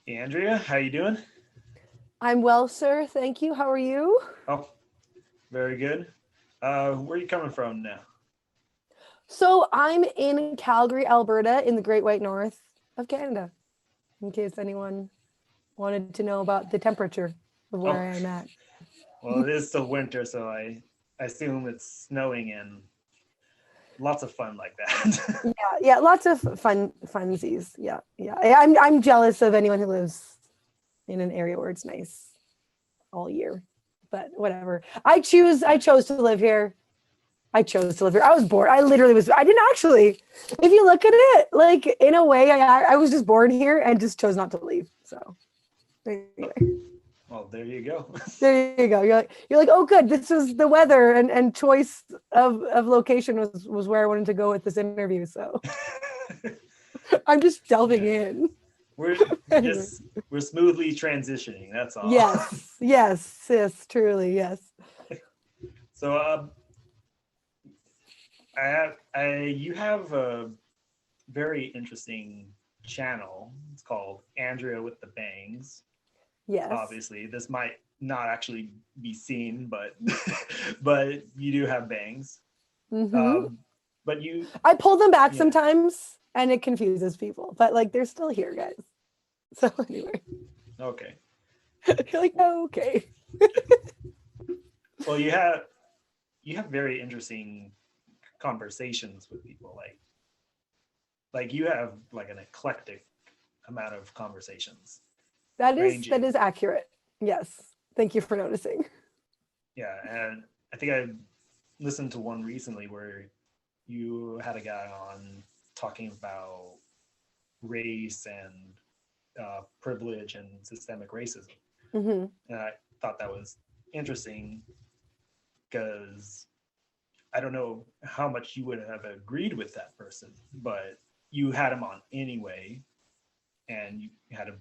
Andrea, how you doing? I'm well, sir. Thank you. How are you? Oh, very good. Where are you coming from now? So I'm in Calgary, Alberta, in the Great White North of Canada, in case anyone wanted to know about the temperature of where Oh, I am at. well, it is still winter, so I assume it's snowing and lots of fun like that. Yeah, yeah, lots of funsies. Yeah, yeah. I'm jealous of anyone who lives in an area where it's nice all year, but whatever. I chose to live here. I chose to live here. I was born. I literally was. I didn't actually. If you look at it, like in a way, I was just born here and just chose not to leave. So anyway, Well, there you go. there you go. You're like, oh, good. This was the weather and choice of location was where I wanted to go with this interview. So I'm just delving Yeah, in. we're Anyway. just we're smoothly transitioning. That's all. Yes, truly, yes. So, you have a very interesting channel. It's called Andrea with the Bangs. Yes. Obviously, this might not actually be seen, but but you do have bangs. Mm-hmm. Um, but you, I pull them back yeah, sometimes, and it confuses people. But like, they're still here, guys. So anyway, okay. you're like, oh, okay. Well, you have very interesting conversations with people. Like you have like an eclectic amount of conversations, That ranging. is accurate. Yes. Thank you for noticing. Yeah, and I think I listened to one recently where you had a guy on talking about race and privilege and systemic racism. Mm-hmm. And I thought that was interesting because I don't know how much you would have agreed with that person, but you had him on anyway, and you had a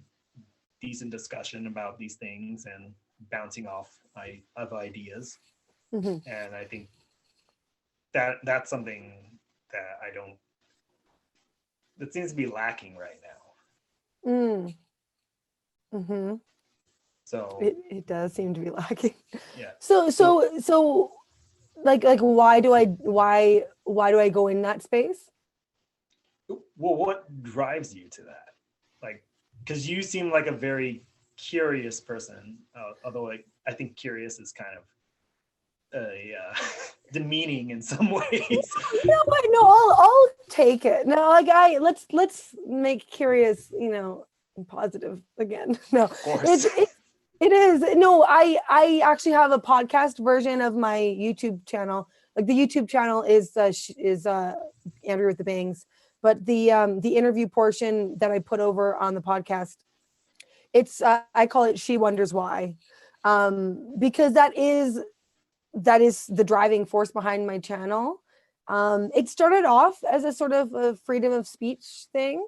decent discussion about these things and bouncing off of ideas. Mm-hmm. And I think that that's something that I don't that seems to be lacking right now. Mm. Mm-hmm. So It does seem to be lacking. yeah. So So so so like why do I go in that space? well, what drives you to that? Like, because you seem like a very curious person, although like I think curious is kind of demeaning in some ways. No, what? No, I'll take it. No, like I let's make curious, positive again. No, Of course. it it it is. No, I actually have a podcast version of my YouTube channel. Like the YouTube channel is Andrew with the Bangs, but the interview portion that I put over on the podcast, it's I call it She Wonders Why, because that is the driving force behind my channel. It started off as a sort of a freedom of speech thing,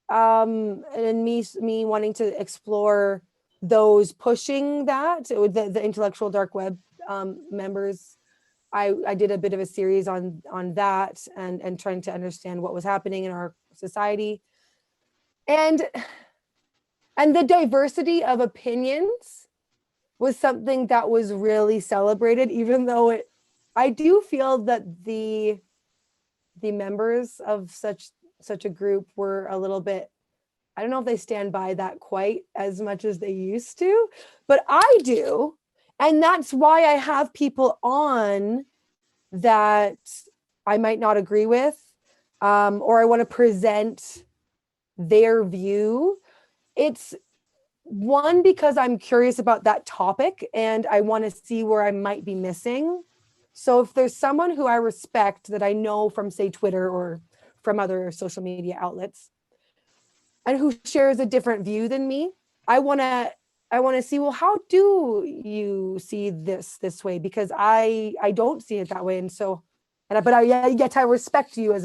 and me wanting to explore those pushing that with the intellectual dark web members. I did a bit of a series on that and trying to understand what was happening in our society, and and the diversity of opinions was something that was really celebrated, even though I do feel that the members of such a group were a little bit, I don't know if they stand by that quite as much as they used to, but I do. And that's why I have people on that I might not agree with, or I want to present their view. It's one, because I'm curious about that topic and I want to see where I might be missing. So if there's someone who I respect that I know from, say, Twitter or from other social media outlets, and who shares a different view than me, I want to see, well, how do you see this way, because I don't see it that way. And so, but I yet I respect you as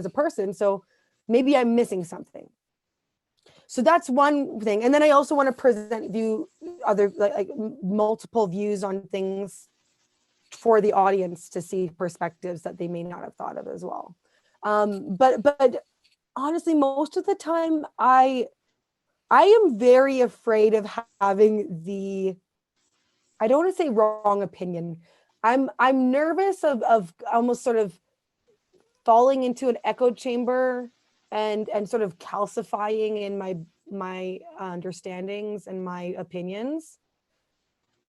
a person, so maybe I'm missing something. So that's one thing. And then I also want to present view other like multiple views on things for the audience to see perspectives that they may not have thought of as well. But honestly, most of the time I am very afraid of having the, I don't want to say wrong opinion. I'm nervous of almost sort of falling into an echo chamber and sort of calcifying in my understandings and my opinions.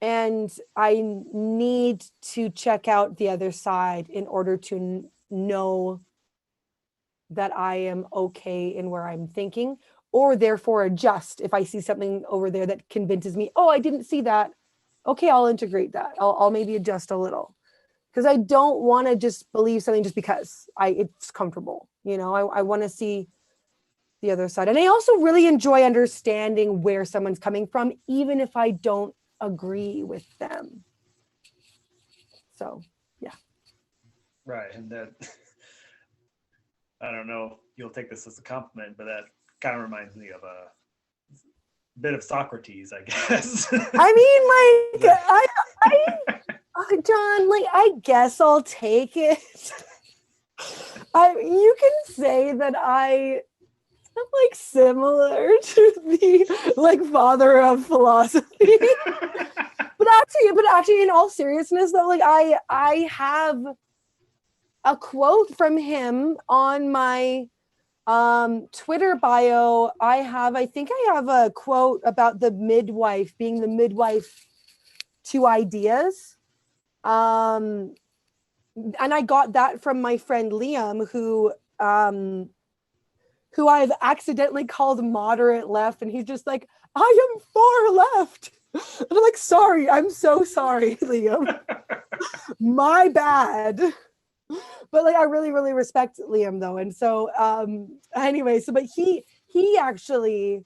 And I need to check out the other side in order to know that I am okay in where I'm thinking, or therefore adjust if I see something over there that convinces me, oh, I didn't see that. Okay, I'll integrate that. I'll maybe adjust a little, because I don't want to just believe something just because it's comfortable. You know, I want to see the other side. And I also really enjoy understanding where someone's coming from, even if I don't agree with them. So, yeah. Right. And that, I don't know, you'll take this as a compliment, but that kind of reminds me of a bit of Socrates, I guess. I mean, like, John, like, I guess I'll take it. You can say that I'm like similar to the like father of philosophy. but actually in all seriousness though, like I have a quote from him on my Twitter bio. I think I have a quote about the midwife being the midwife to ideas. And I got that from my friend Liam, who I've accidentally called moderate left, and he's just like, I am far left. And I'm like, sorry, I'm so sorry, Liam. My bad. But like, I really, really respect Liam though. And so anyway, but he actually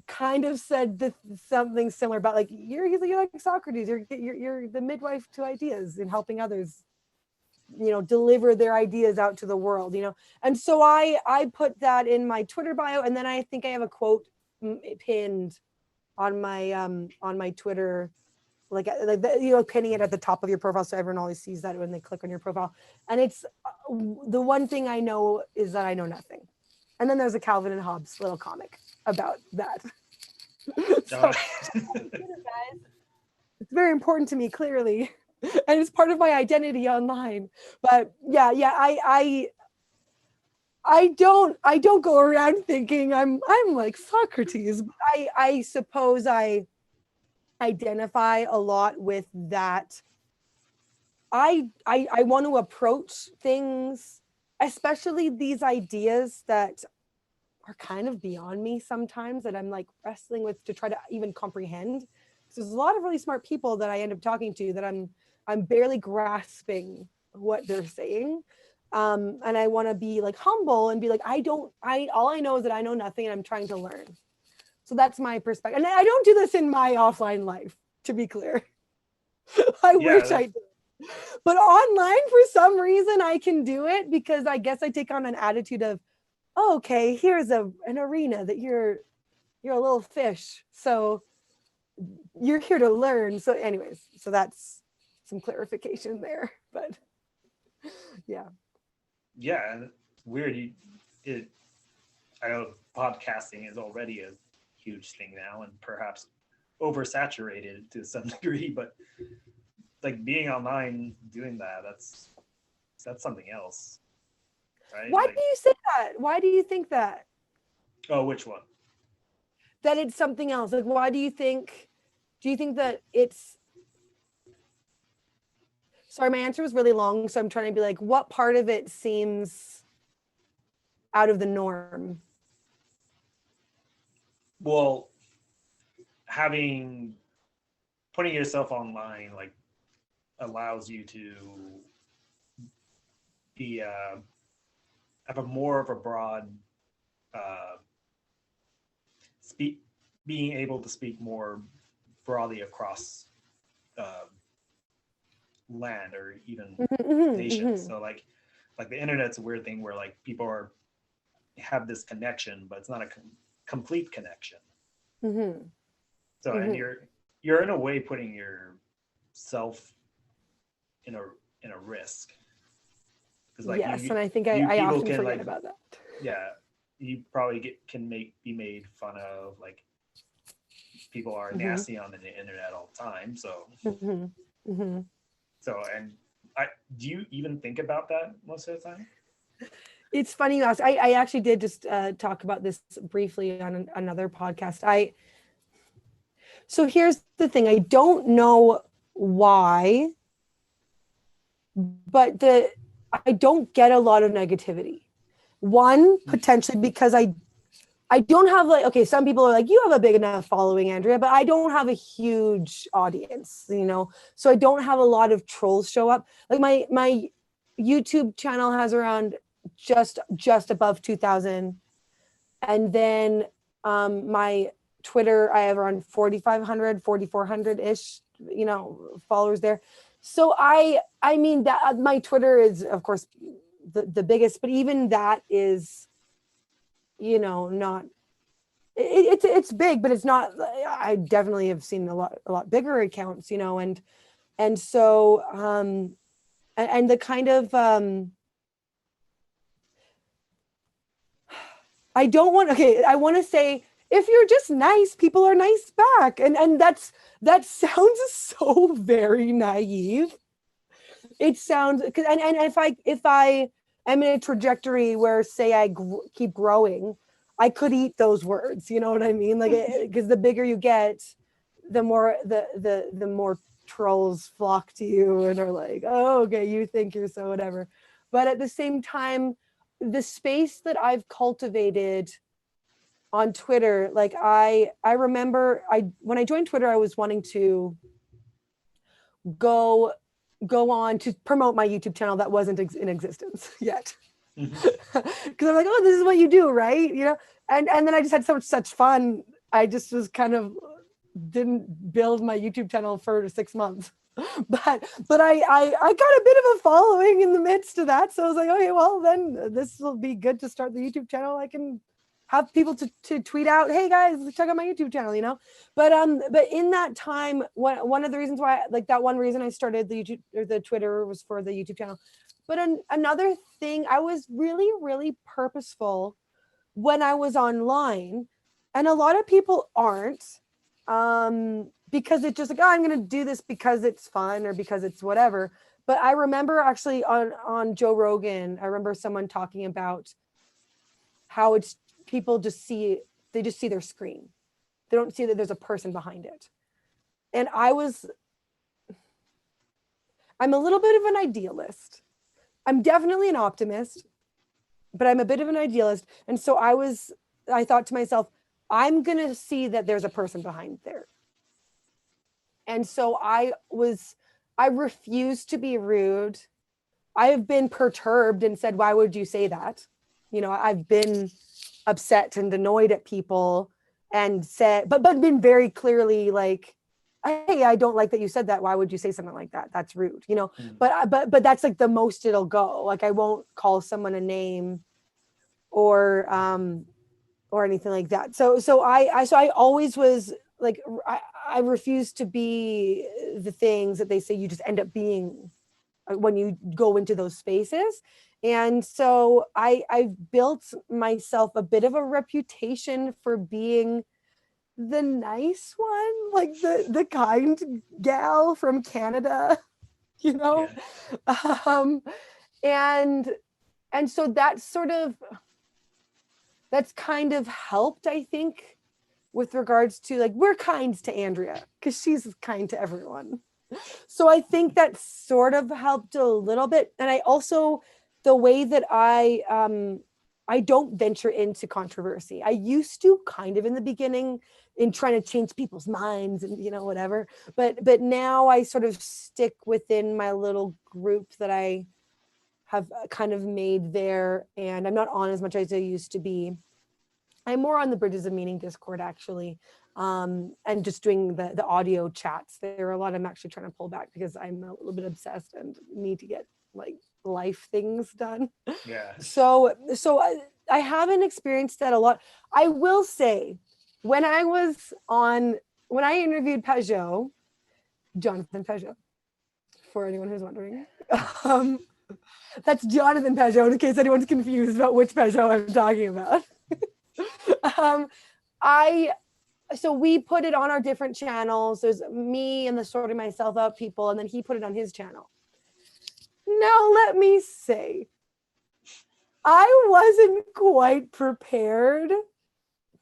kind of said something similar about like, you're like Socrates, you're the midwife to ideas and helping others, you know, deliver their ideas out to the world, you know. And so I put that in my Twitter bio, and then I think I have a quote pinned on my Twitter, like you know, pinning it at the top of your profile so everyone always sees that when they click on your profile. And it's the one thing I know is that I know nothing. And then there's a Calvin and Hobbes little comic about that. So, it's very important to me, clearly. And it's part of my identity online. But yeah, I don't go around thinking I'm like Socrates. But I suppose I identify a lot with that. I want to approach things, especially these ideas that are kind of beyond me sometimes, that I'm like wrestling with to try to even comprehend. So there's a lot of really smart people that I end up talking to that I'm barely grasping what they're saying. And I want to be like humble and be like, all I know is that I know nothing and I'm trying to learn. So that's my perspective. And I don't do this in my offline life, to be clear. I wish I did. But online, for some reason, I can do it because I guess I take on an attitude of, oh, okay, here's an arena that you're a little fish. So you're here to learn. So anyways, so that's some clarification there. But yeah. Yeah, and it's weird. I know podcasting is already a huge thing now and perhaps oversaturated to some degree, but like being online doing that's something else, right? Why like, do you say that? Why do you think that? Oh, which one? That it's something else. Like, why do you think that it's, sorry, my answer was really long, so I'm trying to be like, what part of it seems out of the norm? Well, putting yourself online like allows you to be have a more of a broad being able to speak more broadly across land or even nations. So like the internet's a weird thing where like people have this connection, but it's not a complete connection. So and you're in a way putting yourself in a risk, because like yes, and I think I often forget about that. Yeah, you probably be made fun of, like people are nasty on the internet all the time. So so and do you even think about that most of the time? It's funny you ask. I actually did just talk about this briefly on another podcast. So here's the thing. I don't know why, but I don't get a lot of negativity. One, potentially because I don't have like, okay, some people are like, you have a big enough following, Andrea, but I don't have a huge audience, you know? So I don't have a lot of trolls show up. Like my YouTube channel has around just above 2,000. And then my Twitter, I have around 4,500, 4,400-ish, you know, followers there. So I mean that my Twitter is of course the biggest, but even that is, you know, not it's big, but it's not. I definitely have seen a lot bigger accounts, you know, and so and the kind of I don't want, okay, I want to say if you're just nice, people are nice back, and that sounds so very naive. It sounds, and if I am in a trajectory where, say, I keep growing, I could eat those words. You know what I mean? Like, because the bigger you get, the more the more trolls flock to you and are like, oh, okay, you think you're so whatever. But at the same time, the space that I've cultivated on Twitter, like I remember when I joined Twitter, I was wanting to go on to promote my YouTube channel that wasn't in existence yet. Because I'm like, oh, this is what you do, right? You know, and then I just had such fun. I just was kind of didn't build my YouTube channel for 6 months, but I got a bit of a following in the midst of that. So I was like, okay, well then this will be good to start the YouTube channel. I can have people to tweet out, hey guys, check out my YouTube channel, you know. But in that time, one of the reasons why, like that one reason I started the YouTube or the Twitter was for the YouTube channel. But another thing, I was really purposeful when I was online, and a lot of people aren't, because it's just like, oh, I'm going to do this because it's fun or because it's whatever. But I remember actually on Joe Rogan, I remember someone talking about how it's people just see their screen. They don't see that there's a person behind it. And I'm a little bit of an idealist. I'm definitely an optimist, but I'm a bit of an idealist. And so I thought to myself, I'm going to see that there's a person behind there. And so I refused to be rude. I have been perturbed and said, why would you say that? You know, I've been upset and annoyed at people and said, but been very clearly like, hey, I don't like that you said that. Why would you say something like that? That's rude, you know. But that's like the most it'll go. Like I won't call someone a name or anything like that. So I always was like, I refused to be the things that they say you just end up being when you go into those spaces. And so I've built myself a bit of a reputation for being the nice one, like the kind gal from Canada, you know. And so that's kind of helped, I think, with regards to like, we're kind to Andrea because she's kind to everyone. So I think that sort of helped a little bit. And I also, the way that I don't venture into controversy. I used to kind of in the beginning in trying to change people's minds and, you know, whatever. But now I sort of stick within my little group that I have kind of made there. And I'm not on as much as I used to be. I'm more on the Bridges of Meaning Discord, actually, and just doing the audio chats. There are a lot I'm actually trying to pull back because I'm a little bit obsessed and need to get like life things done. Yeah. So I haven't experienced that a lot. I will say, when I interviewed Peugeot, Jonathan Peugeot, for anyone who's wondering, that's Jonathan Peugeot, in case anyone's confused about which Peugeot I'm talking about. I so we put it on our different channels. There's me and the sorting myself out people, and then he put it on his channel. Now let me say, I wasn't quite prepared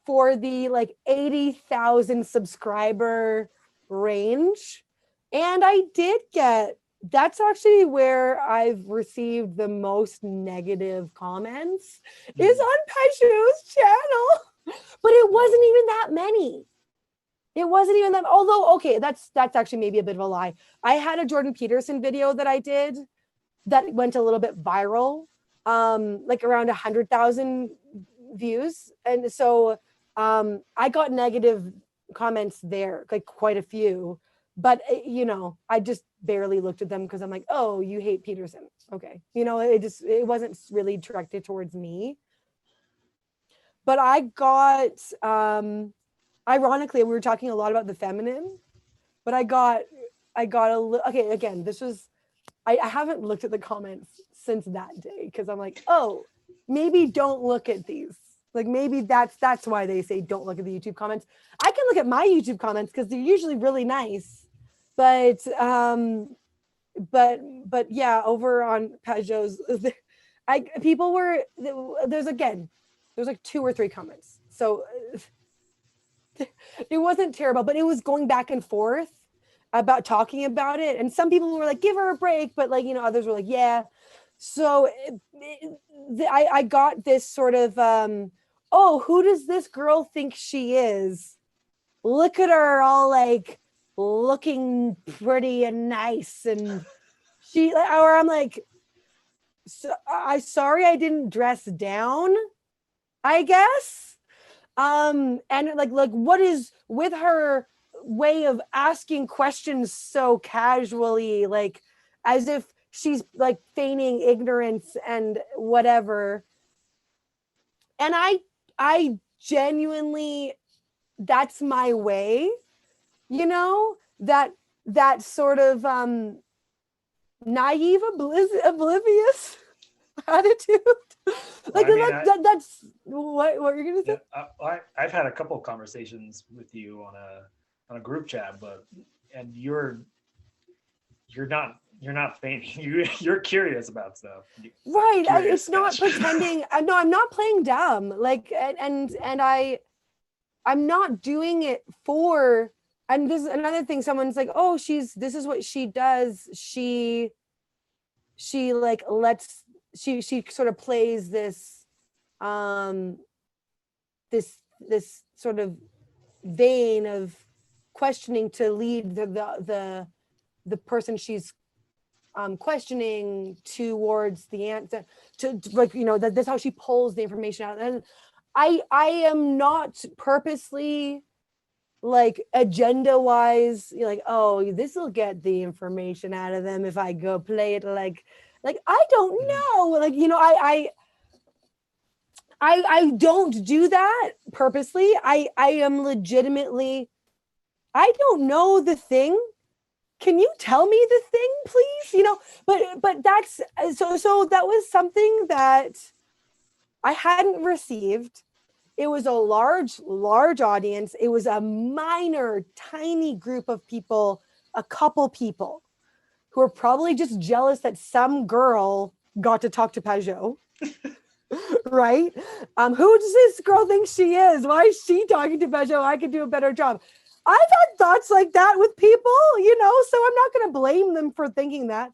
for the like 80,000 subscriber range. And I did get, that's actually where I've received the most negative comments is on Paju's channel. But it wasn't even that many. It wasn't even that, although, okay, that's actually maybe a bit of a lie. I had a Jordan Peterson video that I did that went a little bit viral, like around 100,000 views. And so I got negative comments there, like quite a few, but you know, I just barely looked at them because I'm like, oh, you hate Peterson. Okay. You know, it wasn't really directed towards me. But I got, ironically, we were talking a lot about the feminine, but I got okay, again, this was, I haven't looked at the comments since that day because I'm like, oh, maybe don't look at these. Like maybe that's why they say don't look at the YouTube comments. I can look at my YouTube comments because they're usually really nice. But yeah, over on Pajot's, people were, there's like 2 or 3 comments. So it wasn't terrible, but it was going back and forth about talking about it. And some people were like, give her a break. But like, you know, others were like, yeah. So I got this sort of, oh, who does this girl think she is? Look at her all like looking pretty and nice. And or I'm like, sorry I didn't dress down, I guess. And like what is with her way of asking questions so casually, like as if she's like feigning ignorance and whatever. And I genuinely, that's my way, you know, that sort of naive, oblivious attitude. Like well, I mean, that's what you're gonna say. Yeah, I've had a couple of conversations with you on a group chat, and you're not fainting. You're curious about stuff, right? It's not pretending. No, I'm not playing dumb. Like and I'm not doing it for. And this is another thing. Someone's like, oh, this is what she does. She like lets. She sort of plays this this sort of vein of questioning to lead the person she's questioning towards the answer, to like, you know, that's how she pulls the information out. And I am not purposely like agenda wise like, oh, this will get the information out of them if I go play it like I don't know, like, you know, I don't do that purposely. I am legitimately, I don't know the thing. Can you tell me the thing, please? You know, but that's so that was something that I hadn't received. It was a large audience. It was a minor, tiny group of people, a couple people who were probably just jealous that some girl got to talk to Pajot. Right? Who does this girl think she is? Why is she talking to Pajot? I could do a better job. I've had thoughts like that with people, you know, so I'm not going to blame them for thinking that.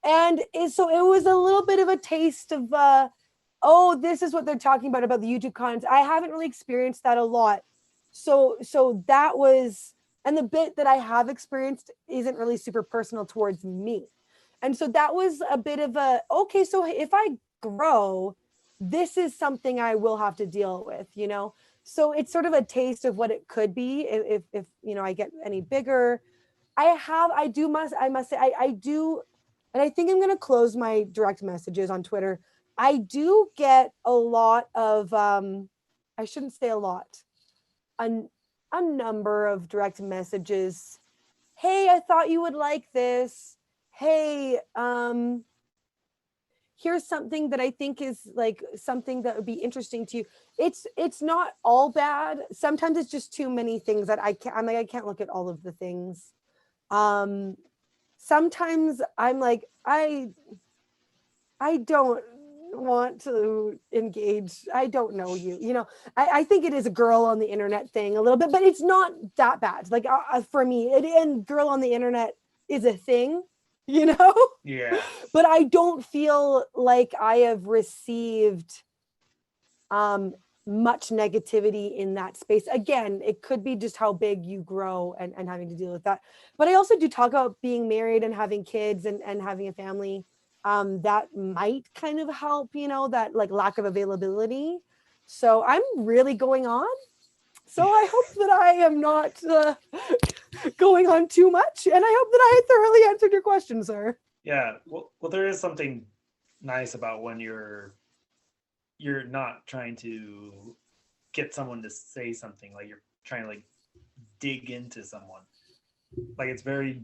And so it was a little bit of a taste of, oh, this is what they're talking about the YouTube comments. I haven't really experienced that a lot. So that was, and the bit that I have experienced isn't really super personal towards me. And so that was a bit of a, okay, so if I grow, this is something I will have to deal with, you know? So it's sort of a taste of what it could be if you know, I get any bigger. I must say, I do, and I think I'm going to close my direct messages on Twitter. I do get a lot of, I shouldn't say a lot, a number of direct messages. Hey, I thought you would like this. Hey, here's something that I think is like something that would be interesting to you. It's not all bad. Sometimes it's just too many things that I'm like, I can't look at all of the things. Sometimes I'm like, I don't want to engage. I don't know you. You know, I think it is a girl on the internet thing a little bit, but it's not that bad. Like for me, and girl on the internet is a thing, you know? Yeah. But I don't feel like I have received much negativity in that space. Again, it could be just how big you grow and having to deal with that. But I also do talk about being married and having kids and having a family. That might kind of help, you know, that like lack of availability. So I'm really going on. So I hope that I am not going on too much. And I hope that I thoroughly answered your question, sir. Yeah. Well, there is something nice about when you're not trying to get someone to say something, like you're trying to like dig into someone. Like it's very,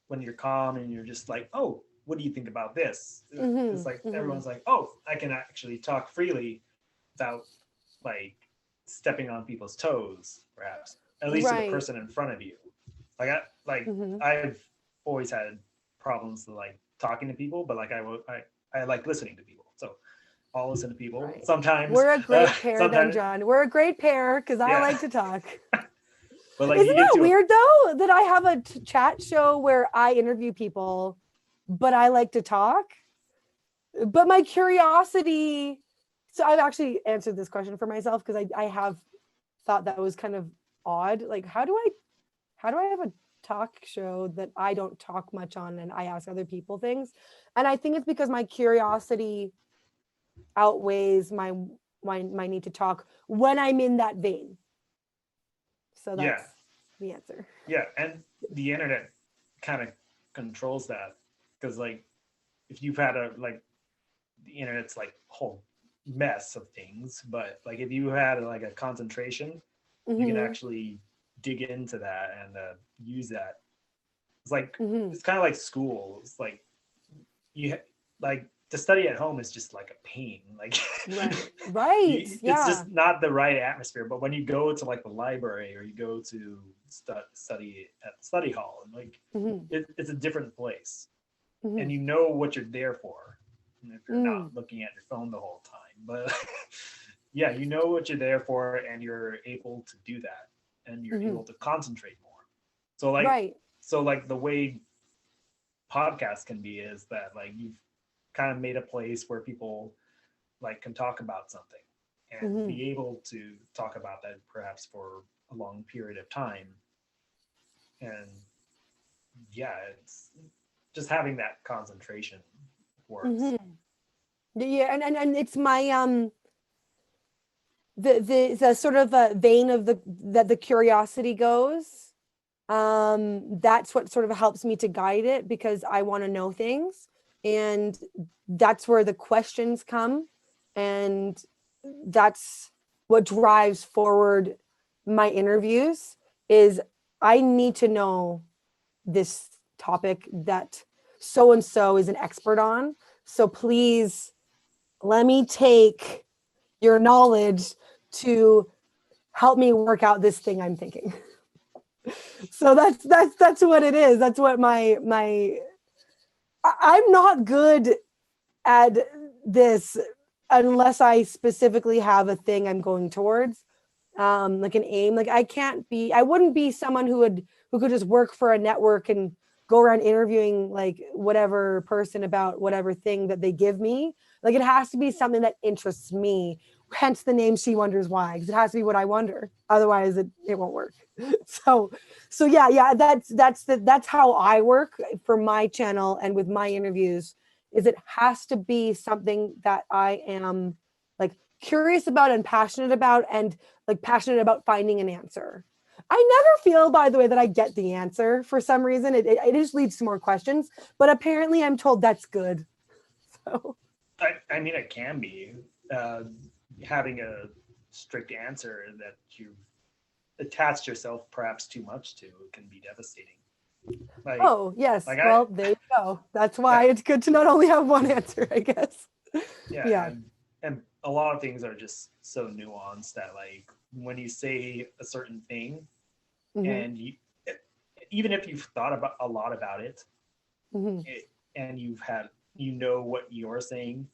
when you're calm and you're just like, oh, what do you think about this? It's like everyone's like, oh, I can actually talk freely without like stepping on people's toes, perhaps, at least to the person in front of you. Like I've always had problems with like talking to people, but like I like listening to people, so I'll listen to people. Right. Sometimes we're a great pair, then, John. We're a great pair because I like to talk. But like, isn't that weird though, that I have a chat show where I interview people, but I like to talk? But my curiosity. So I've actually answered this question for myself because I have thought that was kind of odd. Like, how do I have a talk show that I don't talk much on and I ask other people things? And I think it's because my curiosity outweighs my need to talk when I'm in that vein. So that's the answer. Yeah, and the internet kind of controls that, because like if you've had the internet's like whole mess of things, but like if you had like a concentration, you can actually dig into that and use that. It's like it's kind of like school. It's like to study at home is just like a pain. Like right. It's just not the right atmosphere. But when you go to like the library or you go to study at the study hall, and like it's a different place, and you know what you're there for. And if you're not looking at your phone the whole time, but yeah, you know what you're there for, and you're able to do that, and you're able to concentrate more. So like the way podcasts can be is that like you've kind of made a place where people like can talk about something and be able to talk about that perhaps for a long period of time. And yeah, it's just having that concentration works. Yeah, and it's my the sort of vein of the curiosity goes. That's what sort of helps me to guide it, because I want to know things, and that's where the questions come, and that's what drives forward my interviews. Is I need to know this topic that so and so is an expert on, so please let me take your knowledge to help me work out this thing I'm thinking. So that's what it is. That's what I'm not good at this unless I specifically have a thing I'm going towards, like an aim. Like I wouldn't be someone who could just work for a network and go around interviewing like whatever person about whatever thing that they give me. Like it has to be something that interests me. Hence the name She Wonders Why, because it has to be what I wonder. Otherwise it won't work. So yeah, that's how I work for my channel and with my interviews. Is it has to be something that I am like curious about and passionate about, and like passionate about finding an answer. I never feel, by the way, that I get the answer for some reason. It just leads to more questions, but apparently I'm told that's good. So I mean, it can be having a strict answer that you've attached yourself perhaps too much to can be devastating. Like, oh yes, well there you go. That's why it's good to not only have one answer, I guess. Yeah, Yeah. and a lot of things are just so nuanced that like when you say a certain thing Mm-hmm. and you even if you've thought about a lot about it, Mm-hmm. and you've had what you're saying,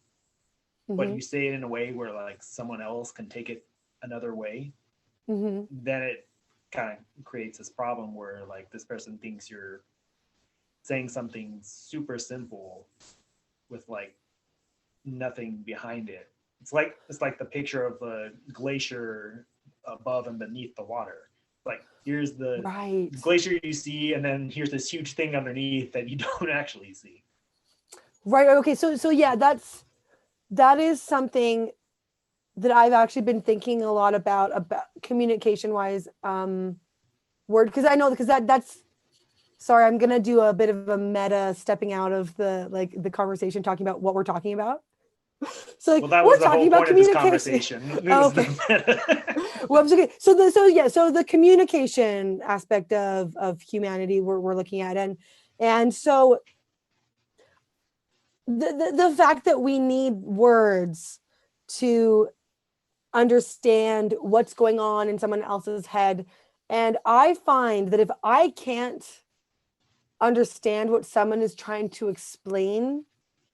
but Mm-hmm. you say it in a way where like someone else can take it another way, Mm-hmm. then it kind of creates this problem where like this person thinks you're saying something super simple with like nothing behind it. It's like the picture of the glacier above and beneath the water. Like here's the Right. glacier you see, and then here's this huge thing underneath that you don't actually see. Right. Okay. So yeah, that is something that I've actually been thinking a lot about communication wise, word, because I know because that's sorry, I'm gonna do a bit of a meta stepping out of the conversation talking about what we're talking about. So like Well, that we're was the talking whole about point of this communication. conversation. It Oh, was okay. the Well, okay. So the communication aspect of humanity we're looking at, and so the fact that we need words to understand what's going on in someone else's head. And I find that if I can't understand what someone is trying to explain,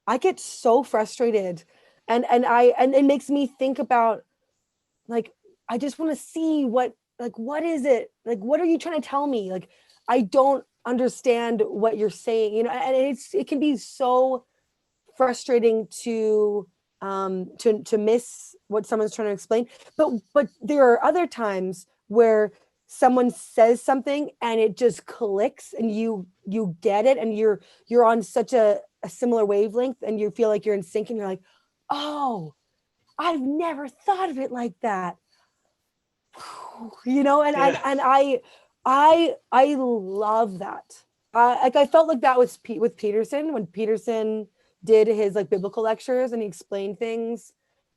I get so frustrated. And it makes me think about like I just want to see what is it? Like what are you trying to tell me? Like I don't understand what you're saying, and it can be so frustrating to miss what someone's trying to explain. But there are other times where someone says something and it just clicks and you get it and you're on such a similar wavelength and you feel like you're in sync and you're like, oh, I've never thought of it like that. And and yeah. and I love that. Like I felt like that was with Peterson when Peterson did his like biblical lectures and he explained things,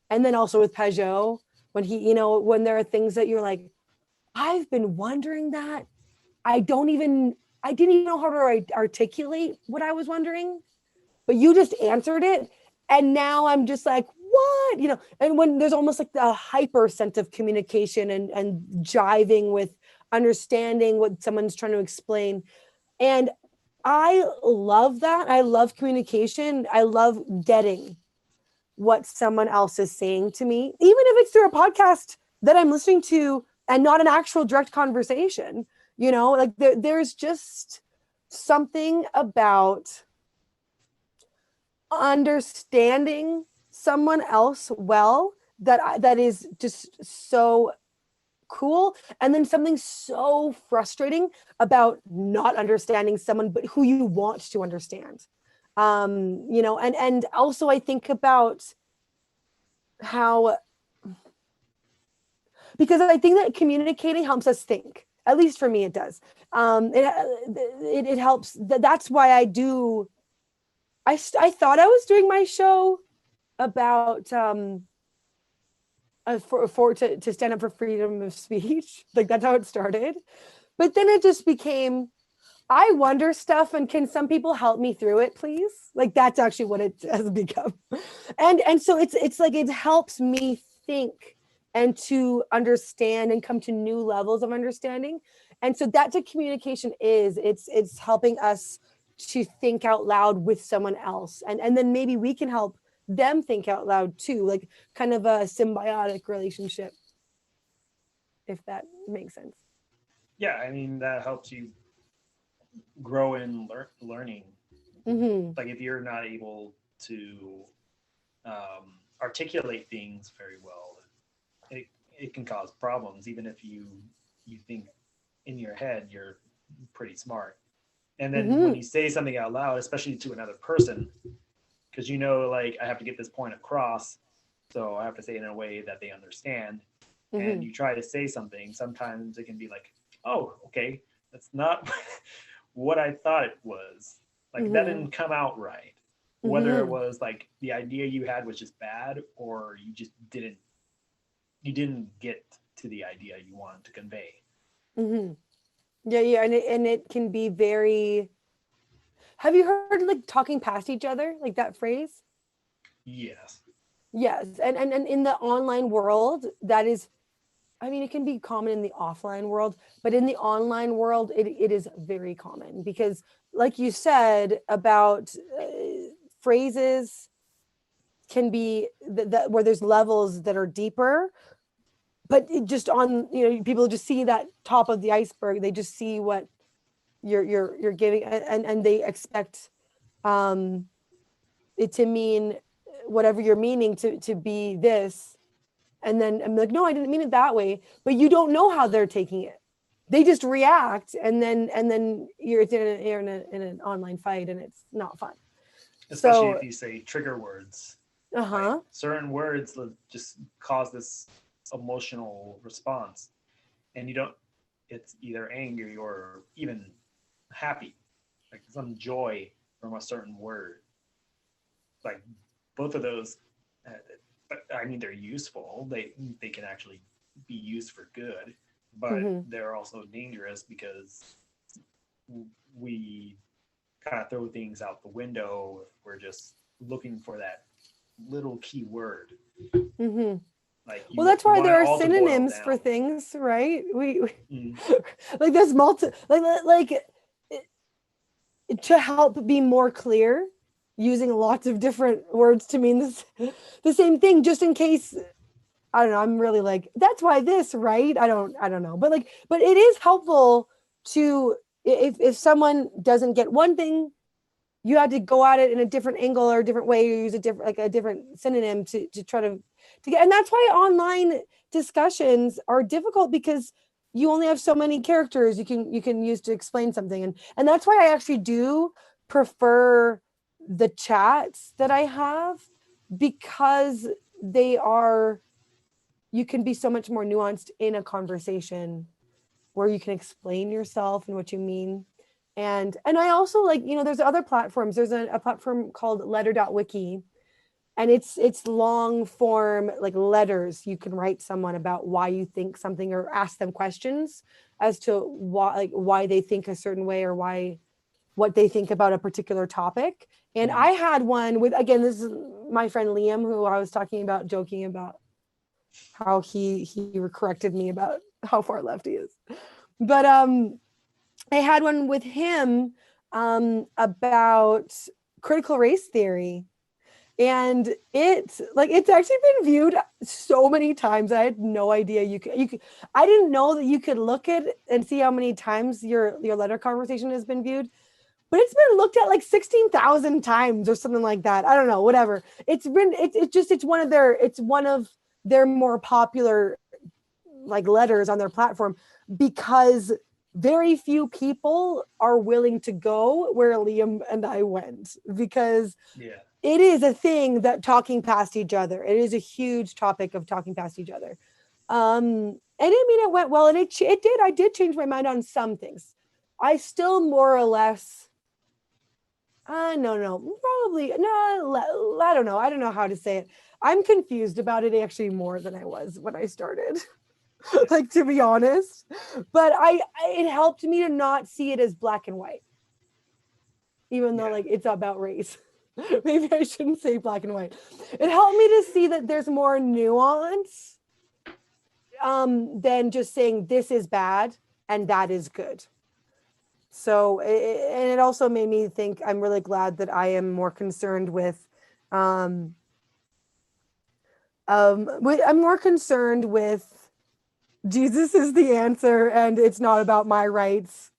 and then also with Peugeot when when there are things that you're like, I've been wondering that. I didn't even know how to articulate what I was wondering, but you just answered it, and now I'm just like, what? And when there's almost like a hyper sense of communication and jiving with understanding what someone's trying to explain. And I love that. I love communication. I love getting what someone else is saying to me, even if it's through a podcast that I'm listening to and not an actual direct conversation. Like there's just something about understanding someone else well that is just so cool, and then something so frustrating about not understanding someone but who you want to understand. And also I think about how, because I think that communicating helps us think, at least for me it does. It helps. That's why I thought I was doing my show about to stand up for freedom of speech. Like that's how it started. But then it just became, I wonder stuff, and can some people help me through it, please? Like that's actually what it has become. And so it's like it helps me think and to understand and come to new levels of understanding. And so that's what communication is. It's helping us to think out loud with someone else. And then maybe we can help them think out loud too, like kind of a symbiotic relationship, if that makes sense. Yeah, I mean that helps you grow in learning. Mm-hmm. Like if you're not able to articulate things very well, it can cause problems, even if you think in your head you're pretty smart. And then when Mm-hmm. you say something out loud, especially to another person, because like I have to get this point across, so I have to say it in a way that they understand. And Mm-hmm. you try to say something, sometimes it can be like, oh, okay, that's not what I thought it was. Like that Mm-hmm. didn't come out right. Whether it Mm-hmm. was like the idea you had was just bad, or you didn't get to the idea you wanted to convey. Mm-hmm. Yeah, and it can be very. Have you heard like talking past each other, like that phrase? Yes. Yes. And in the online world, that is, I mean, it can be common in the offline world, but in the online world, it is very common because, like you said, about phrases can be that where there's levels that are deeper, but it just on, people just see that top of the iceberg. They just see what you're giving, and they expect it to mean whatever you're meaning to be this. And then I'm like, no, I didn't mean it that way. But you don't know how they're taking it. They just react, and then you're in an online fight, and it's not fun. Especially So, if you say trigger words. Like uh-huh. certain words just cause this emotional response, and you don't. It's either angry or even happy, like some joy from a certain word. Like both of those, I mean, they're useful. They can actually be used for good, but Mm-hmm. they're also dangerous because we kind of throw things out the window if we're just looking for that little key word. Mm-hmm. Like Well, you that's you why want there it are all to boil synonyms for down. things, right? We Mm, like there's like to help be more clear, using lots of different words to mean this the same thing, just in case. I don't know. I'm really like, that's why this, right? I don't know. But it is helpful to, if someone doesn't get one thing, you had to go at it in a different angle or a different way, or use a different, like a different synonym to try to get. And that's why online discussions are difficult, because you only have so many characters you can use to explain something. And that's why I actually do prefer the chats that I have, because they are, you can be so much more nuanced in a conversation where you can explain yourself and what you mean. And I also like, there's other platforms. There's a platform called letter.wiki, and it's long form, like letters you can write someone about why you think something, or ask them questions as to why they think a certain way, or why, what they think about a particular topic. And mm, I had one with, again, this is my friend Liam, who I was talking about, joking about how he corrected me about how far left he is. But I had one with him about critical race theory. And it's actually been viewed so many times. I had no idea you could I didn't know that you could look at and see how many times your letter conversation has been viewed. But it's been looked at like 16,000 times or something like that. I don't know, whatever. It's one of their more popular like letters on their platform, because very few people are willing to go where Liam and I went, because yeah. it is a thing that talking past each other. It is a huge topic of talking past each other. And I mean, it went well, and it did. I did change my mind on some things. I still more or less. No, probably no. I don't know. I don't know how to say it. I'm confused about it actually more than I was when I started. Yeah. Like, to be honest, but it helped me to not see it as black and white, even though Yeah. like it's about race. Maybe I shouldn't say black and white. It helped me to see that there's more nuance than just saying this is bad and that is good. So and it also made me think, I'm really glad that I am more concerned with um I'm more concerned with Jesus is the answer, and it's not about my rights,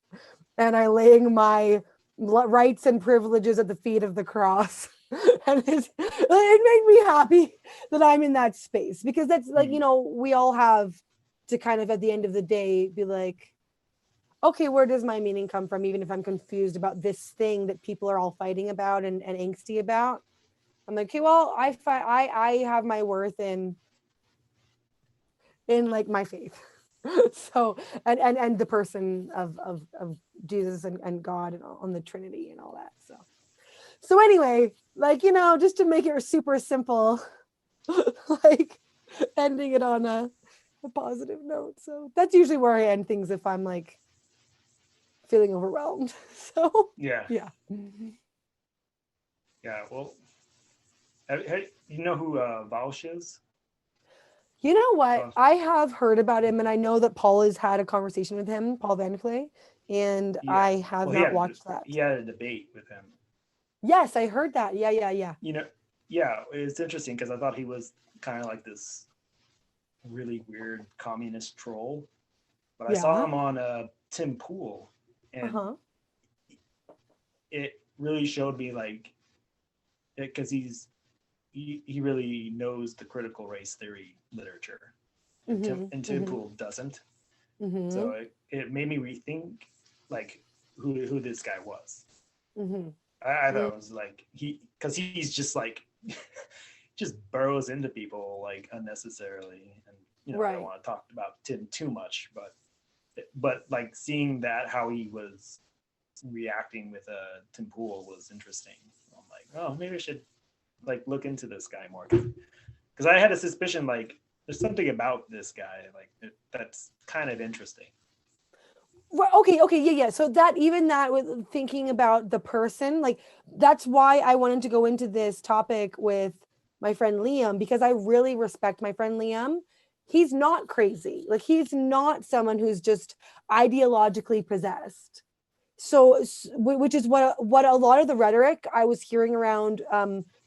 and I laying my rights and privileges at the feet of the cross. And it made me happy that I'm in that space, because that's like, Mm, we all have to kind of at the end of the day be like, okay, where does my meaning come from? Even if I'm confused about this thing that people are all fighting about and angsty about, I'm like, okay, well, I have my worth in like my faith. So and the person of Jesus and God, and on the Trinity and all that. So anyway, like, just to make it super simple, like ending it on a positive note. So that's usually where I end things if I'm like feeling overwhelmed. So yeah. yeah. Yeah. Well, You know who Vaush is? You know what? Oh, I have heard about him, and I know that Paul has had a conversation with him, Paul Van Clay, and yeah. I have Well, not watched that. he had a debate with him. Yes, I heard that. Yeah. You know, yeah, it's interesting because I thought he was kind of like this really weird communist troll, but I saw Yeah. him on Tim Pool, and Uh-huh. it really showed me like because he really knows the critical race theory literature, and Tim Pool doesn't. So it made me rethink like who this guy was. I thought it was like because he's just like just burrows into people like unnecessarily, and I Right. don't want to talk about Tim too much, but like seeing that how he was reacting with Tim Pool was interesting. I'm like, oh, maybe I should like look into this guy more because I had a suspicion like there's something about this guy like that's kind of interesting. Okay, yeah. So that even that with thinking about the person, like that's why I wanted to go into this topic with my friend Liam, because I really respect my friend Liam. He's not crazy. Like he's not someone who's just ideologically possessed. So which is what a lot of the rhetoric I was hearing around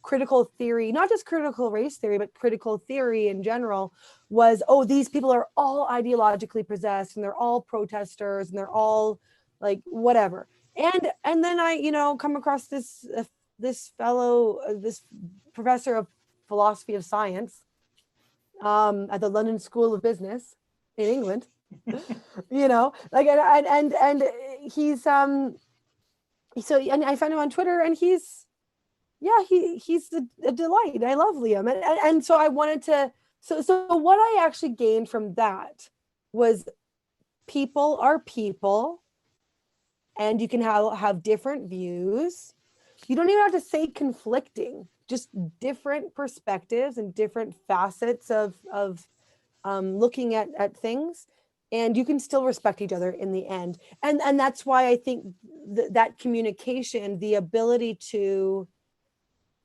critical theory, not just critical race theory, but critical theory in general, was, oh, these people are all ideologically possessed and they're all protesters and they're all like whatever. And then I come across this fellow, this professor of philosophy of science at the London School of Business in England. Like and he's so, and I found him on Twitter, and he's a delight. I love Liam, and so I wanted to. So what I actually gained from that was people are people, and you can have different views. You don't even have to say conflicting, just different perspectives and different facets of looking at things, and you can still respect each other in the end. And that's why I think that communication, the ability to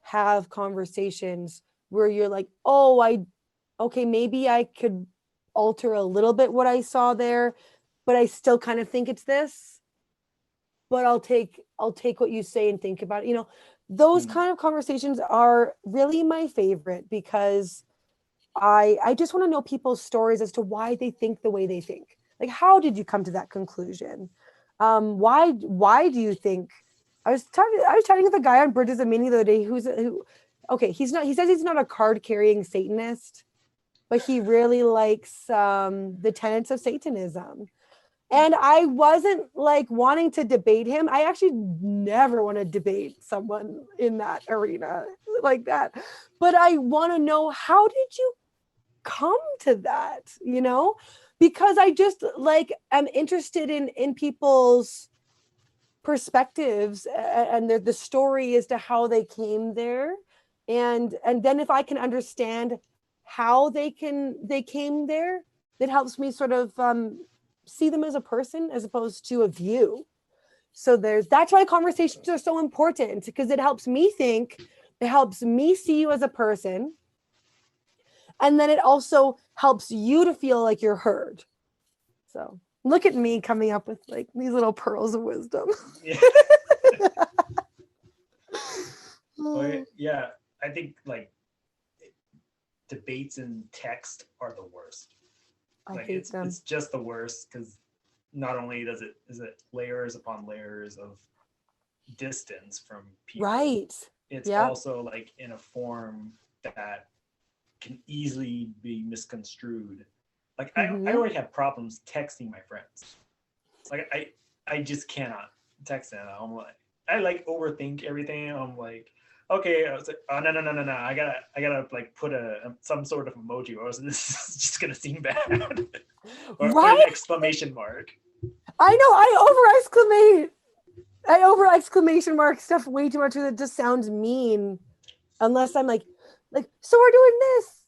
have conversations where you're like, oh, okay, maybe I could alter a little bit what I saw there, but I still kind of think it's this, but I'll take what you say and think about it. Those kind of conversations are really my favorite, because I just want to know people's stories as to why they think the way they think. Like, how did you come to that conclusion? Why do you think? I was chatting with a guy on Bridges of Meaning the other day who okay, he says he's not a card carrying Satanist, but he really likes the tenets of Satanism. And I wasn't like wanting to debate him. I actually never want to debate someone in that arena like that. But I want to know, how did you come to that? Because I just like am interested in people's perspectives and the story as to how they came there. And then if I can understand how they came there, that helps me sort of see them as a person as opposed to a view. So that's why conversations are so important, because it helps me think, it helps me see you as a person, and then it also helps you to feel like you're heard. So look at me coming up with like these little pearls of wisdom. Yeah. Well, yeah, I think like debates in text are the worst. I Like hate them. it's just the worst, because not only is it layers upon layers of distance from people, Right. it's Yeah. also like in a form that can easily be misconstrued. Like I already have problems texting my friends. Like I just cannot text them. I'm like, I like overthink everything. I'm like, okay, I was like, oh no, I gotta like put some sort of emoji, or else this is just gonna seem bad. or an exclamation mark. I know, I over exclamation mark stuff way too much, because it just sounds mean. Unless I'm like, so we're doing this.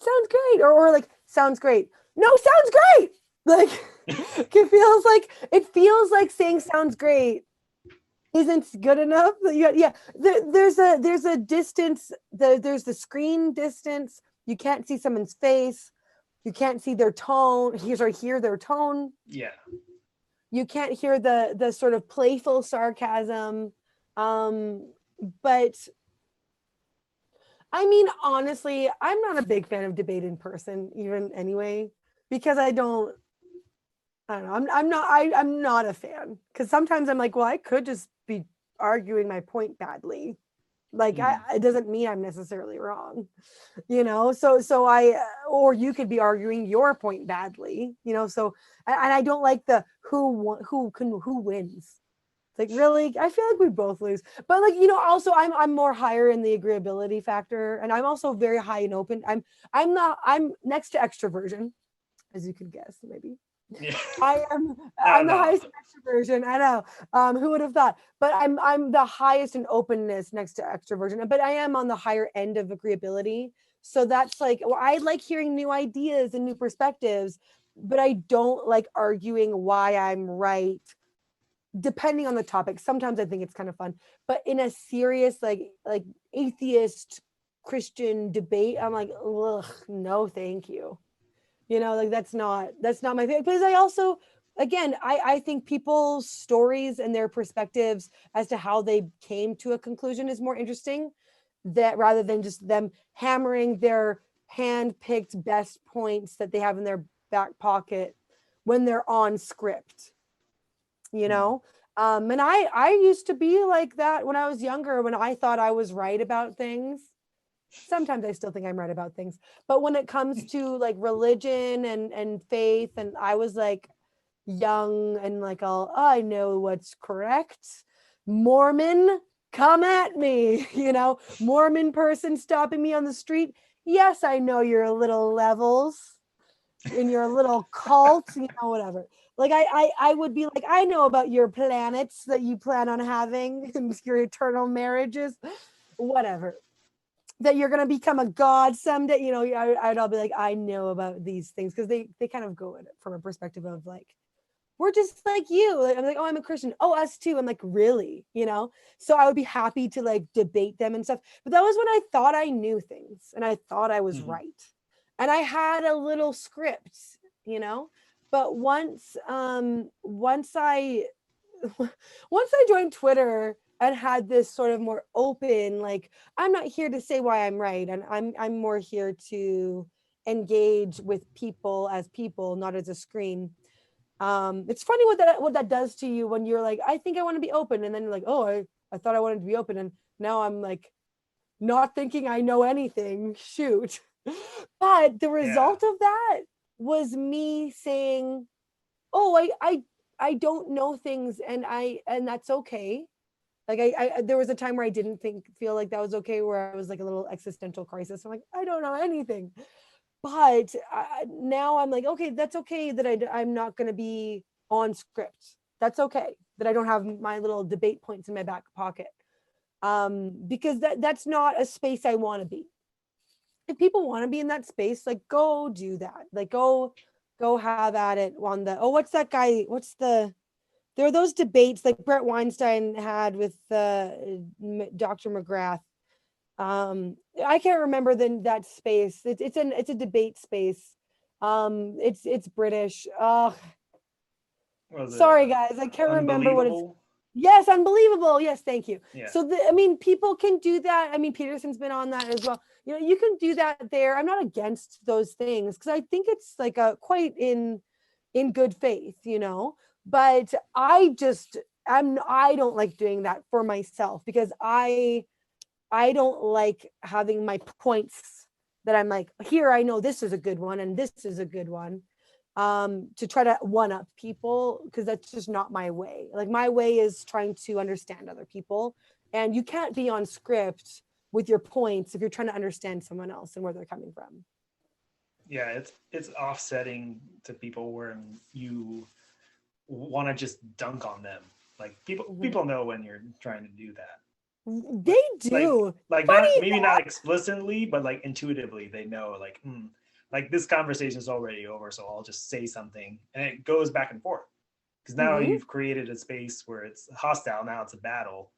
Sounds great. Or like, sounds great. No, sounds great. Like it feels like saying sounds great isn't good enough. Yeah. There's a distance. There's the screen distance. You can't see someone's face. You can't see their tone. Hear their tone. Yeah. You can't hear the sort of playful sarcasm. But I mean, honestly, I'm not a big fan of debate in person, even anyway, because I don't know. I'm not a fan because sometimes I'm like, well, I could just be arguing my point badly. Like, it doesn't mean I'm necessarily wrong, you know. So or you could be arguing your point badly, you know. So, and I don't like the who wins. It's like, really, I feel like we both lose. But like, you know, also I'm more higher in the agreeability factor, and I'm also very high and open. I'm next to extroversion, as you can guess, maybe. Yeah. I'm the highest extroversion. I know. Who would have thought? But I'm the highest in openness next to extroversion. But I am on the higher end of agreeability. So that's like, well, I like hearing new ideas and new perspectives, but I don't like arguing why I'm right, depending on the topic. Sometimes I think it's kind of fun, but in a serious like atheist Christian debate, I'm like, ugh, no, thank you. You know, like that's not my favorite. Because I also, again, I think people's stories and their perspectives as to how they came to a conclusion is more interesting, that rather than just them hammering their hand-picked best points that they have in their back pocket when they're on script, you know. And I used to be like that when I was younger, when I thought I was right about things. Sometimes I still think I'm right about things, but when it comes to like religion and faith, and I was like young and like, oh, I know what's correct. Mormon, come at me, you know. Mormon person stopping me on the street, yes, I know your little levels in your little cult, you know, whatever. Like I would be like, I know about your planets that you plan on having and your eternal marriages, whatever, that you're going to become a god someday, you know. I'll be like, I know about these things, because they kind of go in it from a perspective of like, we're just like you. Like, I'm like, oh, I'm a Christian. Oh, us too. I'm like, really, you know. So I would be happy to like debate them and stuff, but that was when I thought I knew things and I thought I was right, and I had a little script, you know. But once I once I joined Twitter and had this sort of more open, like, I'm not here to say why I'm right, and I'm more here to engage with people as people, not as a screen. It's funny what that does to you when you're like, I think I want to be open, and then you're like, oh, I thought I wanted to be open, and now I'm like not thinking I know anything. Shoot. But the result of that was me saying, oh, I don't know things, and that's okay. Like I there was a time where I didn't feel like that was okay, where I was like a little existential crisis. I'm like, I don't know anything. But now I'm like, okay, that's okay that I'm not going to be on script. That's okay that I don't have my little debate points in my back pocket. Because that's not a space I want to be. If people want to be in that space, like, go do that. Like, go have at it on the, what's that guy? There are those debates like Brett Weinstein had with Dr. McGrath. I can't remember that space. It's a debate space. It's British. Sorry guys, I can't remember what it's. Yes, Unbelievable. Yes, thank you. Yeah. So I mean, people can do that. I mean, Peterson's been on that as well. You know, you can do that there. I'm not against those things, because I think it's like a quite in good faith, you know. But I don't like doing that for myself, because I don't like having my points that I'm like, here, I know this is a good one and this is a good one, to try to one up people, because that's just not my way. Like, my way is trying to understand other people, and you can't be on script with your points if you're trying to understand someone else and where they're coming from. Yeah, it's offsetting to people where you want to just dunk on them. Like, people know when you're trying to do that. They do. Like not explicitly, but like intuitively they know, like this conversation is already over, so I'll just say something, and it goes back and forth. because now you've created a space where it's hostile. Now it's a battle,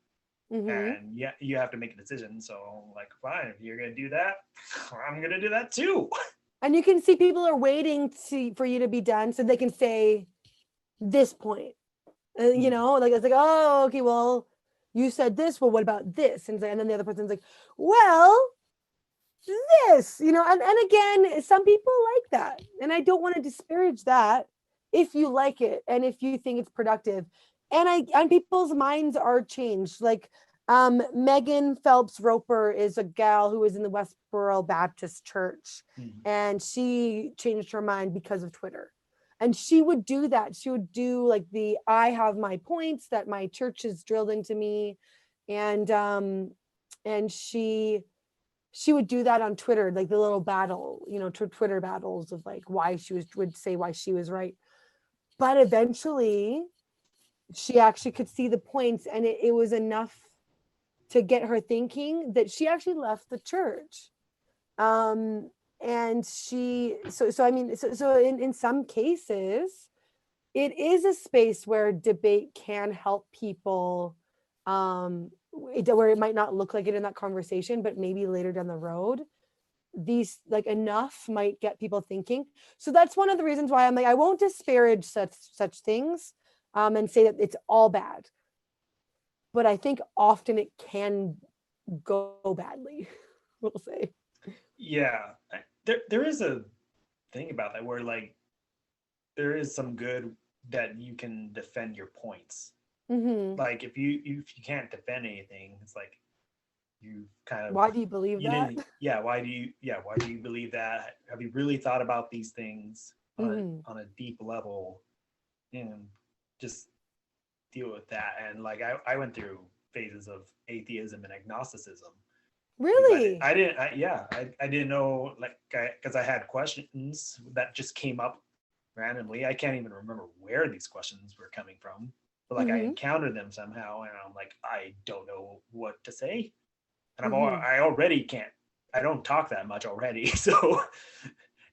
Mm-hmm. and yeah, you have to make a decision. So like, fine, if you're gonna do that, I'm gonna do that too. And you can see people are waiting for you to be done so they can say this point. You know, like it's like, oh, okay, well, you said this. Well, what about this? And then the other person's like, well, this, you know, and again, some people like that. And I don't want to disparage that if you like it and if you think it's productive. And people's minds are changed. Like Megan Phelps Roper is a gal who was in the Westboro Baptist Church, and she changed her mind because of Twitter. And she would do that. She would do like I have my points that my church has drilled into me. And she would do that on Twitter, like the little battle, you know, Twitter battles of like would say why she was right. But eventually she actually could see the points, and it was enough to get her thinking that she actually left the church. And so in some cases, it is a space where debate can help people, where it might not look like it in that conversation, but maybe later down the road, these like enough might get people thinking. So that's one of the reasons why I'm like, I won't disparage such things, and say that it's all bad. But I think often it can go badly, we'll say. Yeah, there is a thing about that where like there is some good that you can defend your points. Mm-hmm. Like if you can't defend anything, it's like you kind of Why do you believe that? why do you believe that? Have you really thought about these things on a deep level, and just deal with that? And like I went through phases of atheism and agnosticism. Really? I didn't know, like, because I had questions that just came up randomly. I can't even remember where these questions were coming from, but like I encountered them somehow, and I'm like, I don't know what to say, and I already can't. I don't talk that much already, so